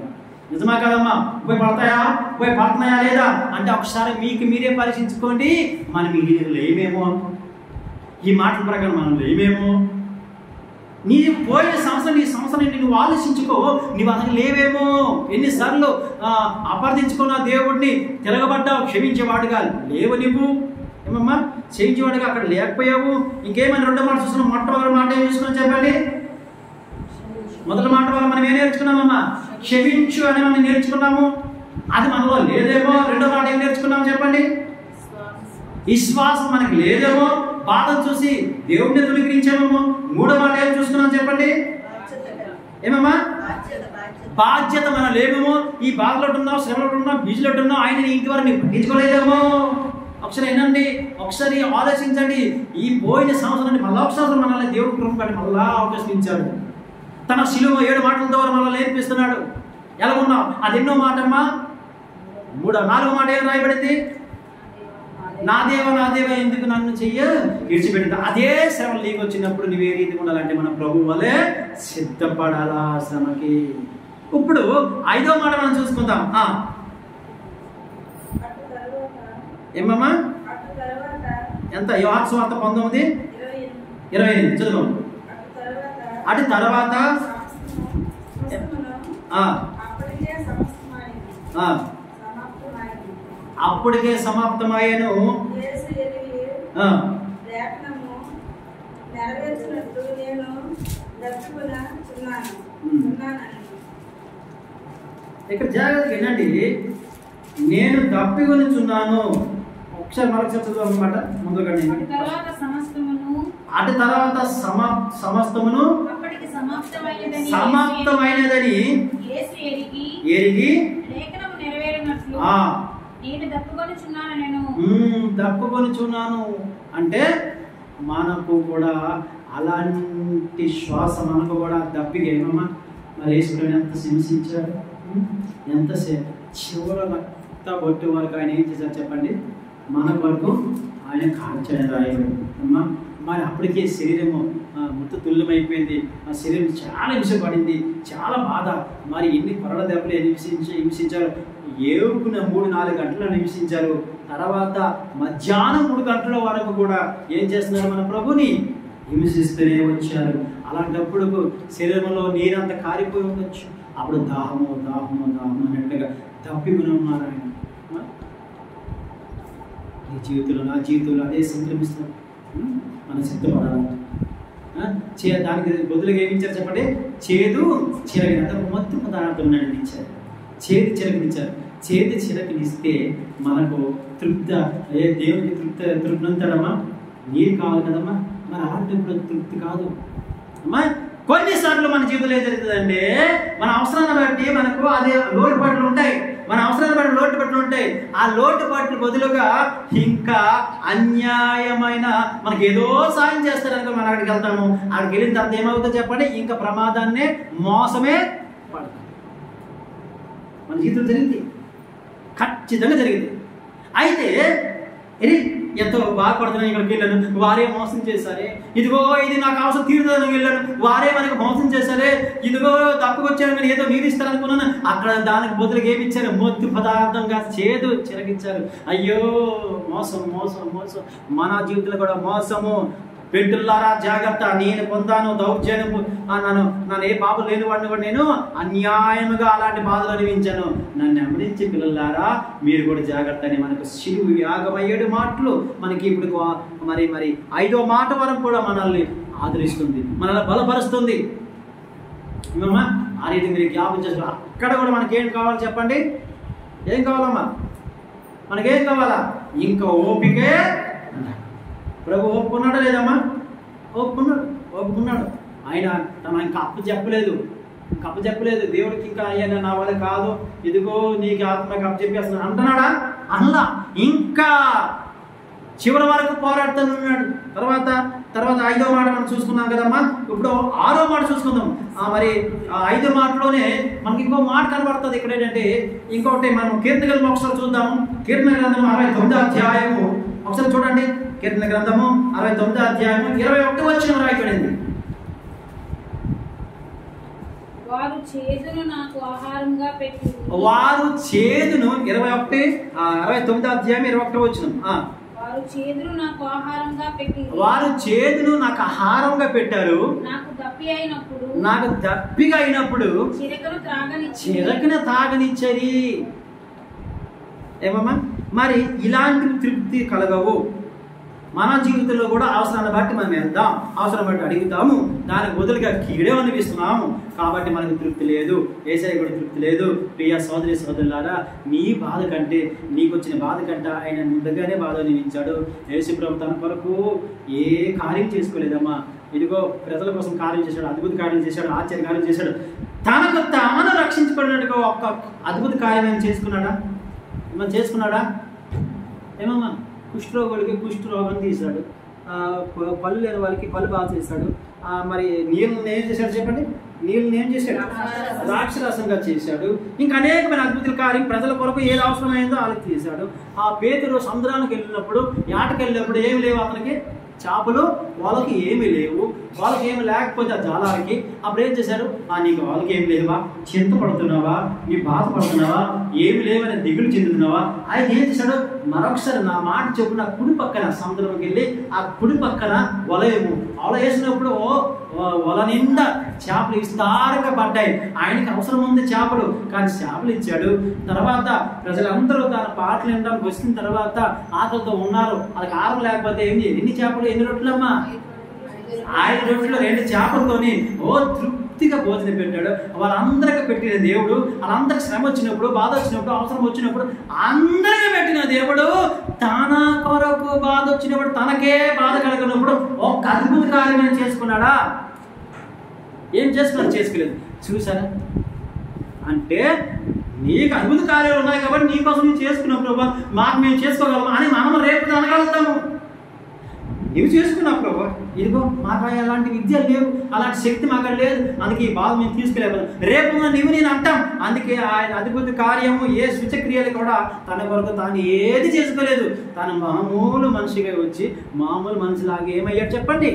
నిజమా కాదమ్మా? ఉపయోగపడుతున్నాయా లేదా అంటే ఒకసారి మీకు మీరే పరిశీలించుకోండి. మనం ఈ లేమేమో, ఈ మాటల ప్రకారం మనం లేమేమో. నీవు పోయిన సంవత్సరం నీ సంవత్సరం నువ్వు ఆలోచించుకో, నీవు అసలు లేవేమో. ఎన్నిసార్లు అపార్థించుకున్న దేవుడిని తిరగబడ్డావు, క్షమించేవాడుగా లేవు నువ్వు. ఏమమ్మా క్షమించేవాడుగా అక్కడ లేకపోయావు. ఇంకేమైనా రెండో మాట చూస్తున్నాం. మొట్టమొదటి మాట ఏం చూసుకున్నాం చెప్పండి? మొదటి మాట వల్ల మనం ఏం నేర్చుకున్నామమ్మా? క్షమించు అని మనం నేర్చుకున్నాము. అది మనలో లేదేమో. రెండో మాట ఏం నేర్చుకున్నాము చెప్పండి? విశ్వాసం మనకి లేదేమో. బాధను చూసి దేవుడిని తృణీకరించామేమో. మూడో మాట ఏం చూసుకున్నాం చెప్పండి? ఏమమ్మా? బాధ్యత మనం లేమేమో. ఈ బాధలో ఉన్నావు, శ్రమలో ఉన్నావు, బీజులో ఉన్నావు, ఆయన ఇంటివరకు నీకు పట్టించుకోలేదేమో. ఒకసారి ఏంటండి, ఒకసారి ఆలోచించండి. ఈ పోయిన సంవత్సరాన్ని మళ్ళా ఒకసారి మనల్ని దేవుడు కృప మళ్ళా అవకాశించాడు. తన శిలువ 7 మాటల ద్వారా మనల్ని నేర్పిస్తున్నాడు. ఎలా ఉన్నావు? అది ఎన్నో మాట అమ్మా? 4వ మాట ఏం రాయబడింది? నా దేవ ఎందుకు నన్ను విడిచిపెట్టింది. అదే శ్రమలు నీకు వచ్చినప్పుడు నువ్వే రీతి ఉండాలంటే మన ప్రభు వలె సిద్ధపడాలా శ్రమకి. ఇప్పుడు 5వ మాట మనం చూసుకుందాం. ఏమమ్మా? ఎంత? యోహాను సువార్త 19:28 చదువు. అటు తర్వాత అప్పటికే సమాప్తమయ్యను. ఇక్కడ జాగ్రత్తగా వినండి. నేను తప్పికొనుచున్నాను. ఒకసారి మరొకసారి చదువు అన్నమాట. ముందుగా అటు తర్వాత సమస్తమును సమాప్తమైనదని ఎరిగి లేఖనము నెరవేరినట్లు నేను తప్పుకొనుచున్నాను. తప్పుకొనుచున్నాను అంటే మనకు కూడా అలాంటి శ్వాస మనకు కూడా దప్పిక ఏమమ్మా మరి యేసుప్రభుని ఎంత హింసించాడు, ఎంతసేపు చివరి రక్త బొట్టు వరకు ఆయన ఏం చేశారు చెప్పండి, మన వరకు ఆయన కాల్చడం రాయబడి అమ్మా. మరి అప్పటికే శరీరము ముట్టు తుల్యమైపోయింది, ఆ శరీరం చాలా హింసపడింది, చాలా బాధ. మరి ఎన్ని కొరడ దెబ్బలు హింసించారు, ఏవుకున్న 3-4 గంటలను హింసించారు. తర్వాత మధ్యాహ్నం 3 గంటల వరకు కూడా ఏం చేస్తున్నారు, మన ప్రభుని హింసిస్తూనే వచ్చారు. అలాంటప్పుడు శరీరంలో నీరంతా కారిపోయి ఉండొచ్చు. అప్పుడు దాహము దాహము దాహము అన్నట్టుగా తప్పికుని ఉన్నారు ఆయన. నీ జీవితంలో నా జీవితంలో అదే సంక్రమిస్తారు. మనం సిద్ధపడాలి. దానికి బదులుగా ఏమిచ్చారు చెప్పండి, చేదు చిరగిన మొత్తం పదార్థం నడిపించారు. చేతి చిరకనిచ్చారు. చేతి చిరకనిస్తే మనకు దేవునికి తృప్తి అంటాడమ్మా, నీరు కావాలి కదమ్మా. మరి అలాంటప్పుడు తృప్తి కాదు అమ్మా. కొన్నిసార్లు మన జీవితంలో ఏం జరుగుతుందంటే, మన అవసరాన్ని బట్టి మనకు అదే లోటుపాట్లు ఉంటాయి, మన అవసరాన్ని బట్టి లోటుపాట్లు ఉంటాయి. ఆ లోటుపాట్లు బదులుగా ఇంకా అన్యాయమైన మనకి ఏదో సాయం చేస్తారనుకో, మనం అక్కడికి వెళ్తాము. అక్కడికి వెళ్ళిన తర్వాత ఏమవుతుందో చెప్పండి, ఇంకా ప్రమాదాన్నే మోసమే పడతాం. మన జీవితం జరిగింది, ఖచ్చితంగా జరిగింది. అయితే ఎంతో బాధపడుతున్నాను, ఇక్కడికి వెళ్ళాను, వారే మోసం చేశారే, ఇదిగో ఇది నాకు అవసరం తీరుతుందని వెళ్ళాను, వారే మనకు మోసం చేశారే, ఇదిగో తప్పుకొచ్చాను కానీ ఏదో మీరు ఇస్తారనుకున్నాను, అక్కడ దానికి బదులుగా ఏమి ఇచ్చారు, మొద్దు పదార్థంగా చేదు చిరగిచ్చారు. అయ్యో మోసం మోసం మోసం. మన జీవితంలో కూడా మోసము. పెట్టులారా జాగ్రత్త, నేను పొందాను దౌర్జన్యము, నన్ను ఏ పాపం లేని వాడిని కూడా నేను అన్యాయముగా అలాంటి బాధలు అనిపించాను, నన్ను అమడించే పిల్లలారా మీరు కూడా జాగ్రత్త అని మనకు శిలువు యాగం 7 మాటలు మనకి ఇప్పుడు మరి 5వ మాట వరకు కూడా మనల్ని ఆదరిస్తుంది, మనల్ని బలపరుస్తుంది. ఏమమ్మా ఆ రీతి మీరు జ్ఞాపకం చేస్తారు. అక్కడ కూడా మనకేం కావాలి చెప్పండి, ఏం కావాలమ్మా, మనకేం కావాలా, ఇంకా ఓపికే. ప్రభు ఒప్పుకున్నాడా లేదమ్మా, ఒప్పుకున్నాడు. ఆయన ఇంకా అప్పు చెప్పలేదు దేవుడికి, ఇంకా అయ్యా నా వల్ల కాదు, ఇదిగో నీకు ఆత్మకి అప్పు చెప్పేస్తున్నాను అంటున్నాడా, అనలా. ఇంకా చివరి వరకు పోరాడుతున్నాడు. తర్వాత 5వ మాట మనం చూసుకున్నాం కదమ్మా. ఇప్పుడు 6వ మాట చూసుకుందాం. మరి 5వ మాటలోనే మనకి ఇంకో మాట కనబడుతుంది. ఇక్కడ ఏంటంటే ఇంకొకటి మనం కీర్తన గ్రంథం ఒకసారి చూద్దాము. కీర్తన గ్రంథం 69వ అధ్యాయము ఒకసారి చూడండి. కీర్తన గ్రంథము 69వ అధ్యాయము 21వ వచనం రాయబడింది. వారు చేదును నాకు ఆహారంగా పెట్టి, వారు చేదును 69వ అధ్యాయం 21వ వచనం. వారు చేదును నాకు ఆహారంగా పెట్టి, వారు చేదును నాకు ఆహారంగా పెట్టారు, నాకు దప్పిగా అయినప్పుడు చిరకను తాగనిచ్చరి. ఏమమ్మా మరి ఇలాంటి తృప్తి కలగవు. మన జీవితంలో కూడా అవసరాన్ని బట్టి మనం వెళ్దాం, అవసరం బట్టి అడుగుతాము, దానికి బదులుగా కీడే అనిపిస్తున్నాము. కాబట్టి మనకు తృప్తి లేదు, యేసయ్య కూడా తృప్తి లేదు. ప్రియ సోదరి సోదరులారా, నీ బాధ కంటే, నీకు వచ్చిన బాధ కంటే ఆయన ముందుగానే బాధ అనిపించాడు. యేసు ప్రభు తన కొరకు ఏ కార్యం చేసుకోలేదమ్మా. ఇదిగో ప్రజల కోసం కార్యం చేశాడు, అద్భుత కార్యం చేశాడు, ఆశ్చర్య కార్యం చేశాడు. తనకు తాను రక్షించబడినట్టుగా ఒక్క అద్భుత కార్యం ఏమైనా చేసుకున్నాడా? ఏమమ్మా కుష్ఠరోగులకి కుష్ఠరోగం తీశాడు, పళ్ళు లేని వాళ్ళకి పళ్ళు బాగా చేశాడు. మరి నీళ్ళని ఏం చేశాడు చెప్పండి, నీళ్ళని ఏం చేశాడు, ద్రాక్షరసంగా చేశాడు. ఇంకా అనేకమైన అద్భుత కార్యం ప్రజల కొరకు ఏది అవసరమైందో వాళ్ళకి తీశాడు. ఆ పేతురు సముద్రానికి వెళ్ళినప్పుడు, యాటకి వెళ్ళినప్పుడు ఏమి లేవు అతనికి, చేపలు వాళ్ళకి ఏమీ లేవు. వాళ్ళకి ఏమి లేకపోతే ఆ జాలానికి అప్పుడు ఏం చేశారు, నీకు వాళ్ళకి ఏమి లేవా, చింతపడుతున్నావా, నీ బాధపడుతున్నావా, ఏమి లేవని దిగులు చెందుతున్నావా? ఆయన ఏం చేశాడు, మరొకసారి నా మాట చెప్పు, నా కుడి పక్కన సముద్రంకి వెళ్ళి ఆ కుడి పక్కన వలయము వల వేసినప్పుడు వల నిండా చేపలు విస్తారంగా పడ్డాయి. ఆయనకి అవసరం ఉంది చేపలు, కానీ చేపలు ఇచ్చాడు. తర్వాత ప్రజలందరూ తన పాటలు వినడానికి వచ్చిన తర్వాత ఆకలితో ఉన్నారు. వాళ్ళకి ఆహారం లేకపోతే ఏం చేయాలి, ఎన్ని చేపలు, ఎన్ని రొట్టెలమ్మా, 5 రొట్టెలు 2 చేపలతోని తృప్తిగా భోజనం పెట్టాడు. వాళ్ళందరికీ పెట్టిన దేవుడు, వాళ్ళందరికి శ్రమ వచ్చినప్పుడు, బాధ వచ్చినప్పుడు, అవసరం వచ్చినప్పుడు అందరికీ పెట్టిన దేవుడు తన కొరకు బాధ వచ్చినప్పుడు, తనకే బాధ కలిగినప్పుడు ఒక అద్భుత కార్యం చేసుకున్నాడా? ఏం చేసుకోలేదు. చూసారా? అంటే నీకు అద్భుత కార్యాలు ఉన్నాయి కాబట్టి నీకోసం నేను చేసుకున్నాం ప్రభు, మాకు మేము చేసుకోగలము అని మనం రేపు అనగలుగుతాము. ఇవి చేసుకున్నా ప్రభు, ఇదిగో మాకు అలాంటి విద్యలు లేవు, అలాంటి శక్తి మాకు లేదు, అందుకే ఈ బాధ మేము తీసుకెళ్ళాము. రేపు నీవు నేను అంటాం. అందుకే ఆయన అద్భుత కార్యము ఏ సూచక్రియలు కూడా తన కొరకు తాను ఏది చేసుకోలేదు. తను మామూలు మనిషిగా వచ్చి మామూలు మనిషిలాగా ఏమయ్యాడు చెప్పండి?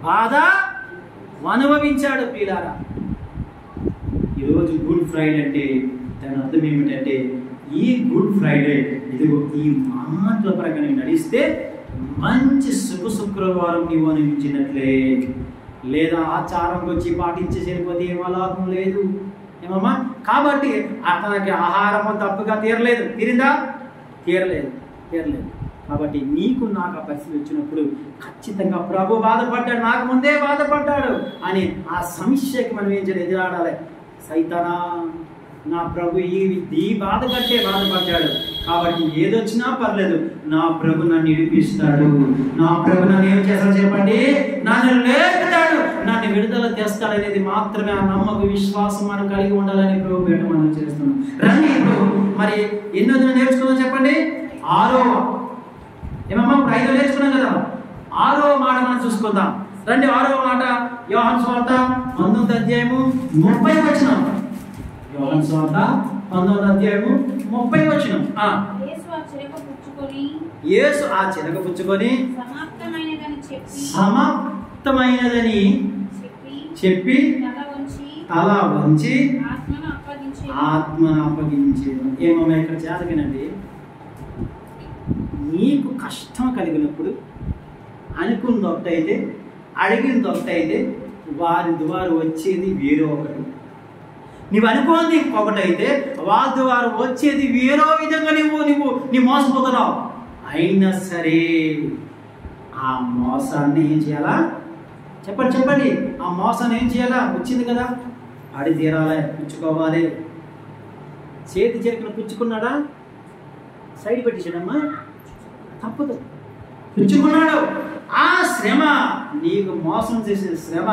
బాధ అనుభవించాడు. ప్రియులారా, ఈరోజు గుడ్ ఫ్రైడే అంటే దాని అర్థం ఏమిటంటే, ఈ గుడ్ ఫ్రైడే ఇదిగో ఈ మాటల ప్రకారం నడిస్తే మంచి శుక్రవారం నీవు అనిపించినట్లే. లేదా ఆచారంకి వచ్చి పాటించే సరిపోతే ఏమో లాభం లేదు ఏమమ్మా. కాబట్టి అతనికి ఆహారము తప్పుగా తీరిందా? తీరలేదు. కాబట్టి నీకు నాకు ఆ పరిస్థితి వచ్చినప్పుడు ఖచ్చితంగా ప్రభు బాధపడ్డాడు, నాకు ముందే బాధపడ్డాడు అని ఆ సమస్యకి మనం ఏం చేయాలి? ఎదురాడాలి. సైతానా, నా ప్రభు ఈ బాధ కంటే బాధపడ్డాడు, కాబట్టి ఏదొచ్చినా పర్లేదు, నా ప్రభు నన్ను విడిపిస్తాడు, నా ప్రభు నన్ను ఏం చేస్తాడు చెప్పండి? నన్ను లేపుతాడు, నన్ను విడుదల చేస్తాడు అనేది మాత్రమే ఆ నమ్మకం, విశ్వాసం మనం కలిగి ఉండాలని ప్రభు పేట మనం చేస్తున్నాం. రండి ఇప్పుడు మరి ఎన్నో నేర్చుకుందాం చెప్పండి. 6వ ఏమమ్మా, ఇప్పుడు 5 నేర్చుకున్నాం కదా, 6వ మాట మనం చూసుకుందాం. రండి 6వ మాట యోహాను సువార్త 19వ అధ్యాయము 30వ వచనం. యోహాను సువార్త 19వ అధ్యాయము 30వ వచనం. యేసు ఆ చిలక పుచ్చుకొని సమాప్తమైనదని చెప్పి తల వంచి ఆత్మను అప్పగించేది. ఏమమ్మా ఇక్కడ చేతకినండి, నీకు కష్టం కలిగినప్పుడు అనుకున్నది ఒకటైతే, అడిగింది ఒకటైతే, వారి ద్వారా వచ్చేది వేరే ఒకటి. నువ్వు అనుకోండి ఇంకొకటైతే వాళ్ళ ద్వారా వచ్చేది వేరో విధంగా నీ మోసపోతున్నావు. అయినా సరే ఆ మోసాన్ని ఏం చేయాలా చెప్పండి? ఆ మోసాన్ని ఏం చేయాలా? వచ్చింది కదా, అడి తీరాలి, పుచ్చుకోవాలి. చేతి చెరుకును పుచ్చుకున్నాడా? సైడ్ పెట్టించాడమ్మా, తప్పదు, పుచ్చుకున్నాడు. ఆ శ్రమ, నీకు మోసం చేసిన శ్రమ,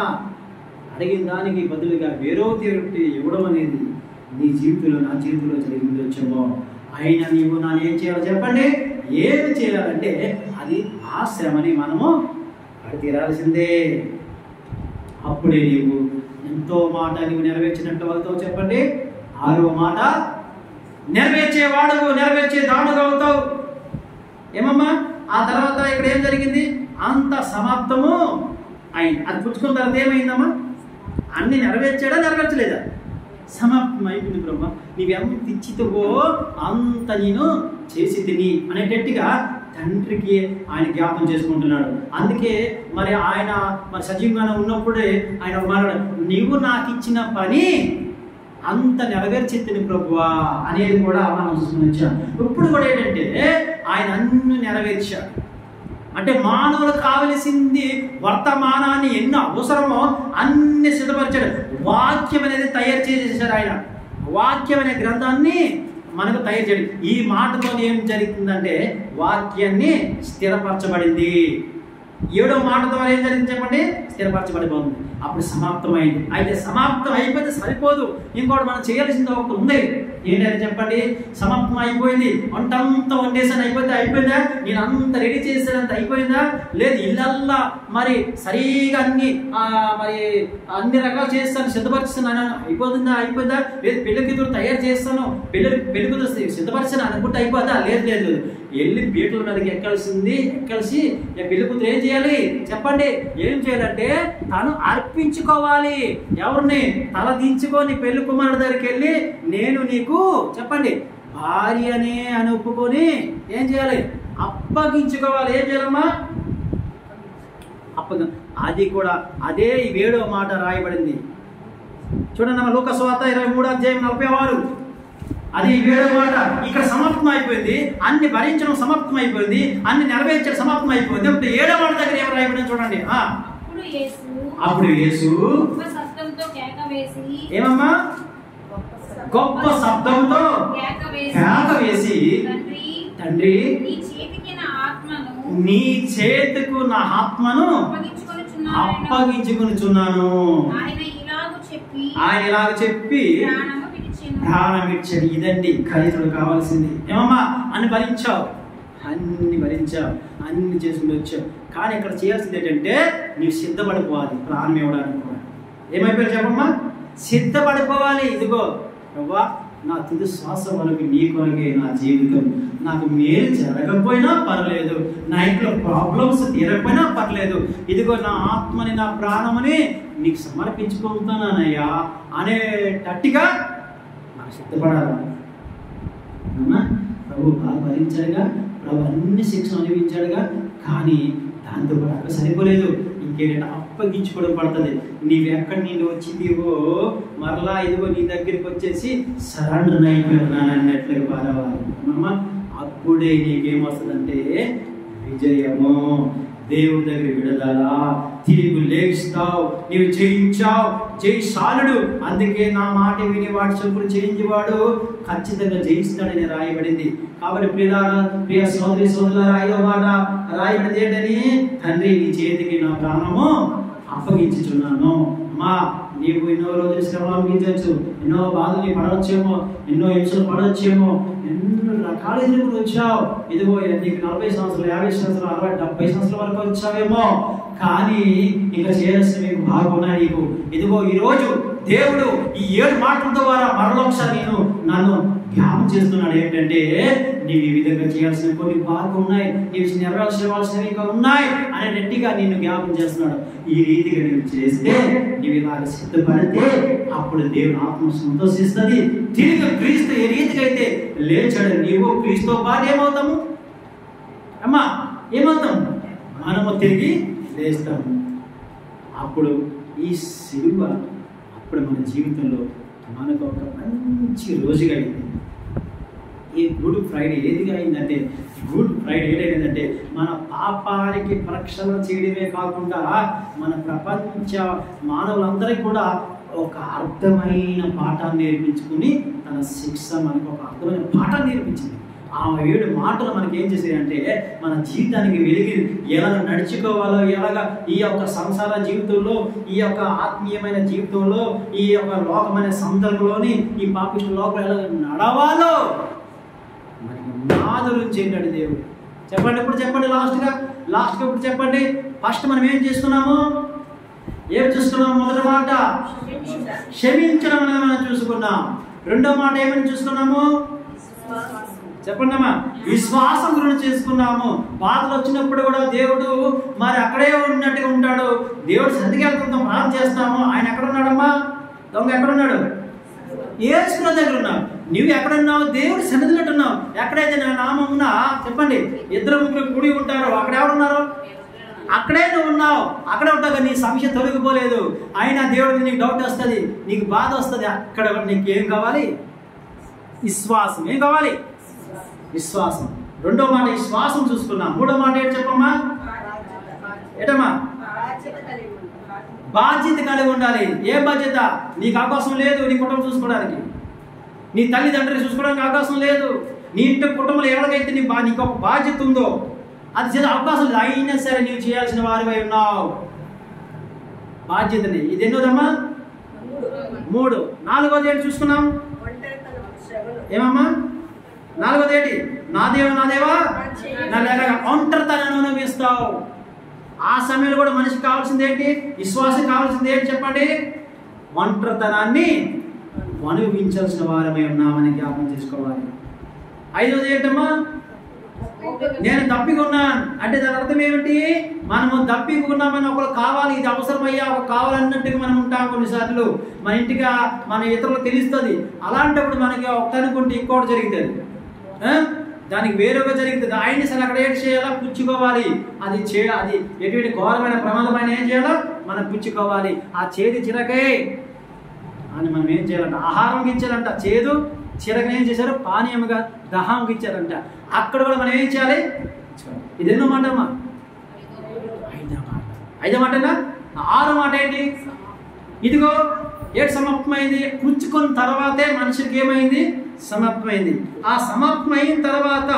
అడిగిన దానికి బదులుగా వేరో తీరు ఇవ్వడం అనేది నీ జీవితంలో నా జీవితంలో జరిగింది వచ్చేమో. అయినా నీవు నన్ను ఏం చేయాలో చెప్పండి? ఏమి చేయాలంటే అది ఆ శ్రమని మనము అడి తీరాల్సిందే. అప్పుడే నీవు ఎంతో మాట నీవు నెరవేర్చినట్టు అవుతావు చెప్పండి. 6వ మాట, నెరవేర్చేవాడు నెరవేర్చే దాడుగా అవుతావు. ఏమమ్మా ఆ తర్వాత ఇక్కడ ఏం జరిగింది? అంత సమాప్తము అయింది. అది పుచ్చుకున్న తర్వాత ఏమైందమ్మా? అన్ని నెరవేర్చాడా నెరవేర్చలేదా? సమాప్తం అయిపోయింది బ్రహ్మ. నీవెంత ఇచ్చితువో అంత నేను చేసి తిని అనేటట్టుగా తండ్రికి ఆయన జ్ఞాపం చేసుకుంటున్నాడు. అందుకే మరి ఆయన మరి సజీవంగా ఉన్నప్పుడే ఆయన మాట్లాడు, నీవు నాకు ఇచ్చిన పని అంత నెరవేర్చెత్తిని ప్రభువా అనేది కూడా మనం చూసుకున్నాం. ఇప్పుడు కూడా ఏంటంటే ఆయన అన్ని నెరవేర్చాడు. అంటే మానవులకు కావలసింది వర్తమానాన్ని ఎన్నో అవసరమో అన్ని సిద్ధపరిచాడు. వాక్యం అనేది తయారు చేసేసాడు ఆయన. వాక్యం అనే గ్రంథాన్ని మనకు తయారు చేయడం. ఈ మాటతో ఏం జరుగుతుందంటే వాక్యాన్ని స్థిరపరచబడింది. 7వ మాట ద్వారా ఏం జరిగింది చెప్పండి? స్థిరపరచబడిపోతుంది. అప్పుడు సమాప్తమైంది. అయితే సమాప్తం అయిపోతే సరిపోదు, ఇంకోటి మనం చేయాల్సింది ఒకటి ఉంది. ఏంటంటే చెప్పండి? సమాప్తం అయిపోయింది, వంటంతా వండేసాను అయిపోయిందా? నేను అంత రెడీ చేసేదంత అయిపోయిందా? లేదు, ఇళ్ళల్లా మరి సరిగా అన్ని రకాలు చేస్తాను, సిద్ధపరుస్తున్నాను, అయిపోయిందా? లేదు, పెళ్లికూతురు తయారు చేస్తాను, పెళ్లికూతురు సిద్ధపరిచాను అనుకుంటే అయిపోతా? లేదు, వెళ్ళి పీటల మీదకి ఎక్కలిసి పెళ్లికూతురు ఏం చేయాలి చెప్పండి? ఏం చేయాలంటే తను అర్పించుకోవాలి. ఎవరిని? తల దించుకొని పెళ్లి కుమారుడు దగ్గరికి వెళ్ళి, నేను నీకు చెప్పండి భార్యనే అని ఒప్పుకొని ఏం చేయాలి? అప్పగించుకోవాలి. ఏం చేయాలమ్మా? అది కూడా అదే 7వ మాట రాయబడింది. చూడండి లూకా సువార్త 23వ అధ్యాయం 46. అది 7వ మాట. ఇక్కడ సమాప్తం అయిపోయింది, అన్ని భరించడం సమాప్తం అయిపోయింది, అన్ని నెరవేర్చడం సమాప్తం అయిపోయింది. ఇప్పుడు 7వ మాట దగ్గర ఏం రాయబడింది చూడండి. అప్పుడు యేసు ఏమమ్మా? గొప్ప శబ్దంతో కేక వేసి, తండ్రి నీ చేతికి నా ఆత్మను అప్పగించుకొనుచున్నాను. ఆయన ఇలాగ చెప్పి ప్రాణం ఇచ్చాడు. ఇదండి ఖరీదులు కావాల్సింది. ఏమమ్మా? అన్ని భరించావు, అన్ని చేసుకుని వచ్చావు. కానీ ఇక్కడ చేయాల్సింది ఏంటంటే నీవు సిద్ధపడిపోవాలి. ప్రాణం ఇవ్వడానికి కూడా ఏమైపోయారు చెప్పమ్మా? సిద్ధపడిపోవాలి. ఇదిగో యెహోవా, నా తుది శ్వాస వరకు నీ కొరకే నా జీవితం. నాకు మేలు జరగకపోయినా పర్లేదు, నా ఇంట్లో ప్రాబ్లమ్స్ తీరకపోయినా పర్లేదు, ఇదిగో నా ఆత్మని నా ప్రాణమని నీకు సమర్పించుకుంటానయ్యా అనేటట్టుగా నాకు సిద్ధపడాలి. ప్రభు బాగా భరించాడుగా, ప్రభు అన్ని శిక్షణ అనుభవించాడుగా, కానీ దాంతో కూడా అక్కడ సరిపోలేదు. ఇంకేంటంటే అప్పగించుకోవడం పడుతుంది. నీవెక్కడ నేను వచ్చిందివో మరలా ఇదిగో నీ దగ్గరికి వచ్చేసి సరెండర్ అయిపోయినాను అన్నట్లుగా బాధవాలి. అప్పుడే నీకేమొస్తుందంటే విజయము, దేవుడి దగ్గర విడుదల, తిరిగి లేస్తావు, నీవు జయించావు, జయశాలుడు. అందుకే నా మాట విని వాడి చెప్పులు చేయించేవాడు ఖచ్చితంగా జయిస్తాడని రాయబడింది. కాబట్టి ప్రియ సోదరి సోదరులారా, 5వ మాట రాయబడింది ఏంటని? తండ్రి నీ చేతికి నా ప్రాణము అప్పగించుచున్నాను. అమ్మా, నీవు ఎన్నో రోజులు శ్రమలు అనుభవించవచ్చు, ఎన్నో బాధలు పడవచ్చేమో, ఎన్నో హింసలు పడవచ్చేమో, ఎన్నో రకాల ఎదురుకుని వచ్చావు. ఇదిగో నీకు 40 సంవత్సరాలు, 50 సంవత్సరాలు, 60, 70 సంవత్సరాల వరకు వచ్చావేమో, కానీ ఇంకా చేయాల్సిన మీకు బాగున్నాయి నీకు. ఇదిగో ఈరోజు దేవుడు ఈ 7 మాటల ద్వారా మరొకసారి నన్ను జ్ఞాపకం చేస్తున్నాడు. ఏంటంటే నీవు ఈ విధంగా చేయాల్సిన కొన్ని బాగున్నాయి, నీవు నెరవేర్చవలసినవి ఇంకా ఉన్నాయి అనే గట్టిగా నిన్ను జ్ఞాపకం చేస్తున్నాడు. ఈ రీతిగా నువ్వు చేస్తే, నీవు ఇలాగ సిద్ధపడితే అప్పుడు దేవుని ఆత్మ సంతోషిస్తుంది. తిరిగి క్రీస్తు ఏ రీతిగా అయితే లేచాడు, నీవు క్రీస్తుతో పాటు ఏమవుతాము అమ్మా? ఏమవుతాం? మనము తిరిగి లేస్తాము. అప్పుడు ఈ సిలువ అప్పుడు మన జీవితంలో మనకు ఒక మంచి రోజుగా అయింది. ఈ గుడ్ ఫ్రైడే ఏదిగా అయిందంటే, గుడ్ ఫ్రైడే ఏదైందంటే మన పాపానికి ప్రక్షాళన చేయడమే కాకుండా మన ప్రపంచ మానవులందరికీ కూడా ఒక అర్థమైన పాఠాన్ని నేర్పించుకుని తన శిక్ష మనకు ఒక అర్థమైన పాఠాన్ని నేర్పించింది. ఆ 7 మాటలు మనకి ఏం చేసాయంటే మన జీవితానికి వెలిగి ఎలా నడుచుకోవాలో, ఎలాగా ఈ యొక్క సంసార జీవితంలో, ఈ యొక్క ఆత్మీయమైన జీవితంలో, ఈ యొక్క లోకమైన సందర్భంలోని ఈ పాపిష్ట లోకంలో ఎలా నడవాలో మనకి మాధుర్యం చేయండి దేవుడు. చెప్పండి, ఇప్పుడు చెప్పండి, లాస్ట్గా ఇప్పుడు చెప్పండి. ఫస్ట్ మనం ఏం చేస్తున్నాము? మొదటి మాట క్షమించడం అనేది మనం చూసుకున్నాం. రెండో మాట ఏమని చూసుకున్నాము? చెప్పండి అమ్మా, విశ్వాసం గురించి చేసుకున్నాము. బాధలు వచ్చినప్పుడు కూడా దేవుడు మరి అక్కడే ఉన్నట్టుగా ఉంటాడు. దేవుడు సన్నిధికి వెళ్తుంటాం, ప్రార్థన చేస్తాము. ఆయన ఎక్కడ ఉన్నాడమ్మా? దొంగ ఎక్కడున్నాడు? యేసు దగ్గర ఉన్నావు. నువ్వు ఎక్కడున్నావు? దేవుడు సన్నిధిలో ఉన్నావు. ఎక్కడైతే నా నామం ఉన్నా చెప్పండి, 2-3 కూడి ఉంటారు, అక్కడ ఎవరున్నారు? అక్కడే నువ్వు ఉన్నావు. అక్కడే ఉంటావు. నీ సమస్య తొలగిపోలేదు. అయినా దేవుడికి నీకు డౌట్ వస్తుంది, నీకు బాధ వస్తుంది. అక్కడ నీకు ఏం కావాలి? విశ్వాసం. ఏం కావాలి? విశ్వాసం. రెండో మాట విశ్వాసం చూసుకున్నాం. మూడో మాట ఏంటి చెప్పమ్మా? ఏటమ్మా? బాధ్యత కలిగి ఉండాలి. ఏ బాధ్యత? నీకు అవకాశం లేదు నీ కుటుంబం చూసుకోవడానికి, నీ తల్లిదండ్రులు చూసుకోవడానికి అవకాశం లేదు. నీ ఇంటి కుటుంబంలో ఎవరికైతే నీకు ఒక బాధ్యత ఉందో అది చేసే అవకాశం లేదు. అయినా సరే నీవు చేయాల్సిన వారివై ఉన్నావు బాధ్యతని. ఇది ఎన్నోదమ్మా? 3. 4వది ఏంటి చూసుకున్నాం? ఏమమ్మా? 4వది ఏంటి? నా దేవా ఒంటరితనాన్ని అనుభవిస్తావు. ఆ సమయంలో కూడా మనిషికి కావాల్సింది ఏంటి? విశ్వాసం కావాల్సింది ఏంటి చెప్పండి? ఒంటరితనాన్ని అనుభవించాల్సిన వారమై ఉన్నామని జ్ఞాపకం చేసుకోవాలి. 5వది ఏంటమ్మా? నేను దప్పికున్నాను అంటే దాని అర్థం ఏమిటి? మనము దప్పికున్నామని ఒకరు కావాలి, ఇది అవసరమయ్యా ఒక కావాలన్నట్టుగా మనం ఉంటాం. కొన్నిసార్లు మన ఇంటిగా మన ఇతరులకు తెలుస్తుంది. అలాంటప్పుడు మనకి ఒకటి అనుకుంటే ఇంకోటి జరుగుతుంది, దానికి వేరొక జరుగుతుంది. ఆయన్ని సరే అక్కడ ఏం చేయాలా? పుచ్చుకోవాలి. అది ఎటువంటి ఘోరమైన ప్రమాదమైన ఏం చేయాలో మనం పుచ్చుకోవాలి. ఆ చేదు చిరకే అని మనం ఏం చేయాలంట? ఆహారం ఇచ్చారంట. చేదు చిరకని ఏం చేశారు? పానీయముగా దహాంకి ఇచ్చారంట. అక్కడ కూడా మనం ఏం చేయాలి? ఇది ఎన్నో మాట అమ్మా? 5వ మాటనా? 6వ మాట ఏంటి? ఇదిగో ఏడు సమాప్తమైంది. పుచ్చుకున్న తర్వాతే మనిషికి ఏమైంది? సమాప్తమైంది. ఆ సమాప్తమైన తర్వాత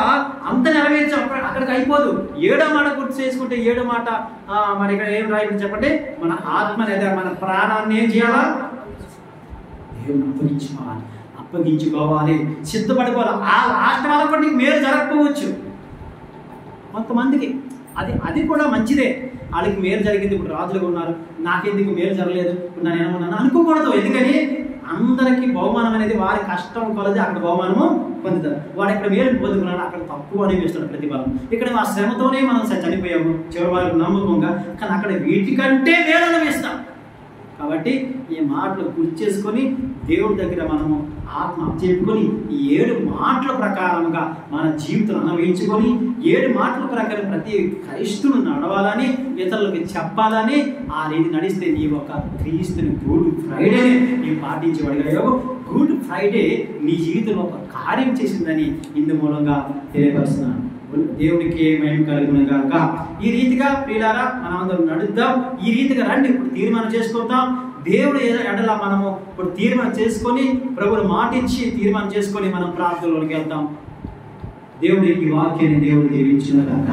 అంత నెరవేర్చి అక్కడికి అయిపోదు. 7వ మాట గుర్తు చేసుకుంటే 7వ మాట మరి ఇక్కడ ఏం రాయబడి చెప్పండి? మన ఆత్మ లేదా మన ప్రాణాన్ని ఏం చేయాలా? దేవుని అప్పగించుకోవాలి, సిద్ధపడిపోవాలి. ఆ లాస్ట్ వరకు నీకు మేలు జరగకపోవచ్చు. కొంతమందికి అది కూడా మంచిదే. వాళ్ళకి మేలు జరిగింది, ఇప్పుడు రాజులుగా ఉన్నారు, నాకెందుకు మేలు జరగలేదు, ఇప్పుడు నేను ఏమన్నాను అనుకోకూడదు. ఎందుకని అందరికీ బహుమానం అనేది వారి కష్టం కొలది అక్కడ బహుమానము పొందుతారు. వాడు ఇక్కడ మేలు పొందుకున్నాడు, అక్కడ తక్కువ అనిపిస్తాడు ప్రతిఫలం. ఇక్కడ మా శ్రమతోనే మనం చనిపోయాము చివరి వారికి నమ్మకంగా, కానీ అక్కడ వీటికంటే మేలు అనిపిస్తాం. కాబట్టి ఈ మాటలు గుర్తు చేసుకొని దేవుడి దగ్గర మనము ఆత్మ చెప్పుకొని ఈ 7 మాటల ప్రకారంగా మన జీవితం అనుభవించుకొని 7 మాటల ప్రకారం ప్రతి క్రైస్తువును నడవాలని, ఇతరులకు చెప్పాలని, ఆ రీతి నడిస్తే నీ ఒక క్రీస్తుని గుడ్ ఫ్రైడేని నీవు పాటించేవాడిగా. గుడ్ ఫ్రైడే నీ జీవితంలో ఒక కార్యం చేసిందని ఇందు మూలంగా తెలియపరుస్తున్నాను. దేవుడికి మహిమ కలుగును గాక. ఈ రీతిగా ప్రియులారా మనమందరం నడుద్దాం. ఈ రీతిగా రండి, ఇప్పుడు తీర్మానం చేసుకుంటాం. దేవుడు ఎడల మనము ఇప్పుడు తీర్మానం చేసుకొని ప్రభువుని మాటించి తీర్మానం చేసుకొని మనం ప్రార్థనలోకి వెళ్తాం. దేవుడి ఈ వాక్యాన్ని దేవుడు దీవించును గాక.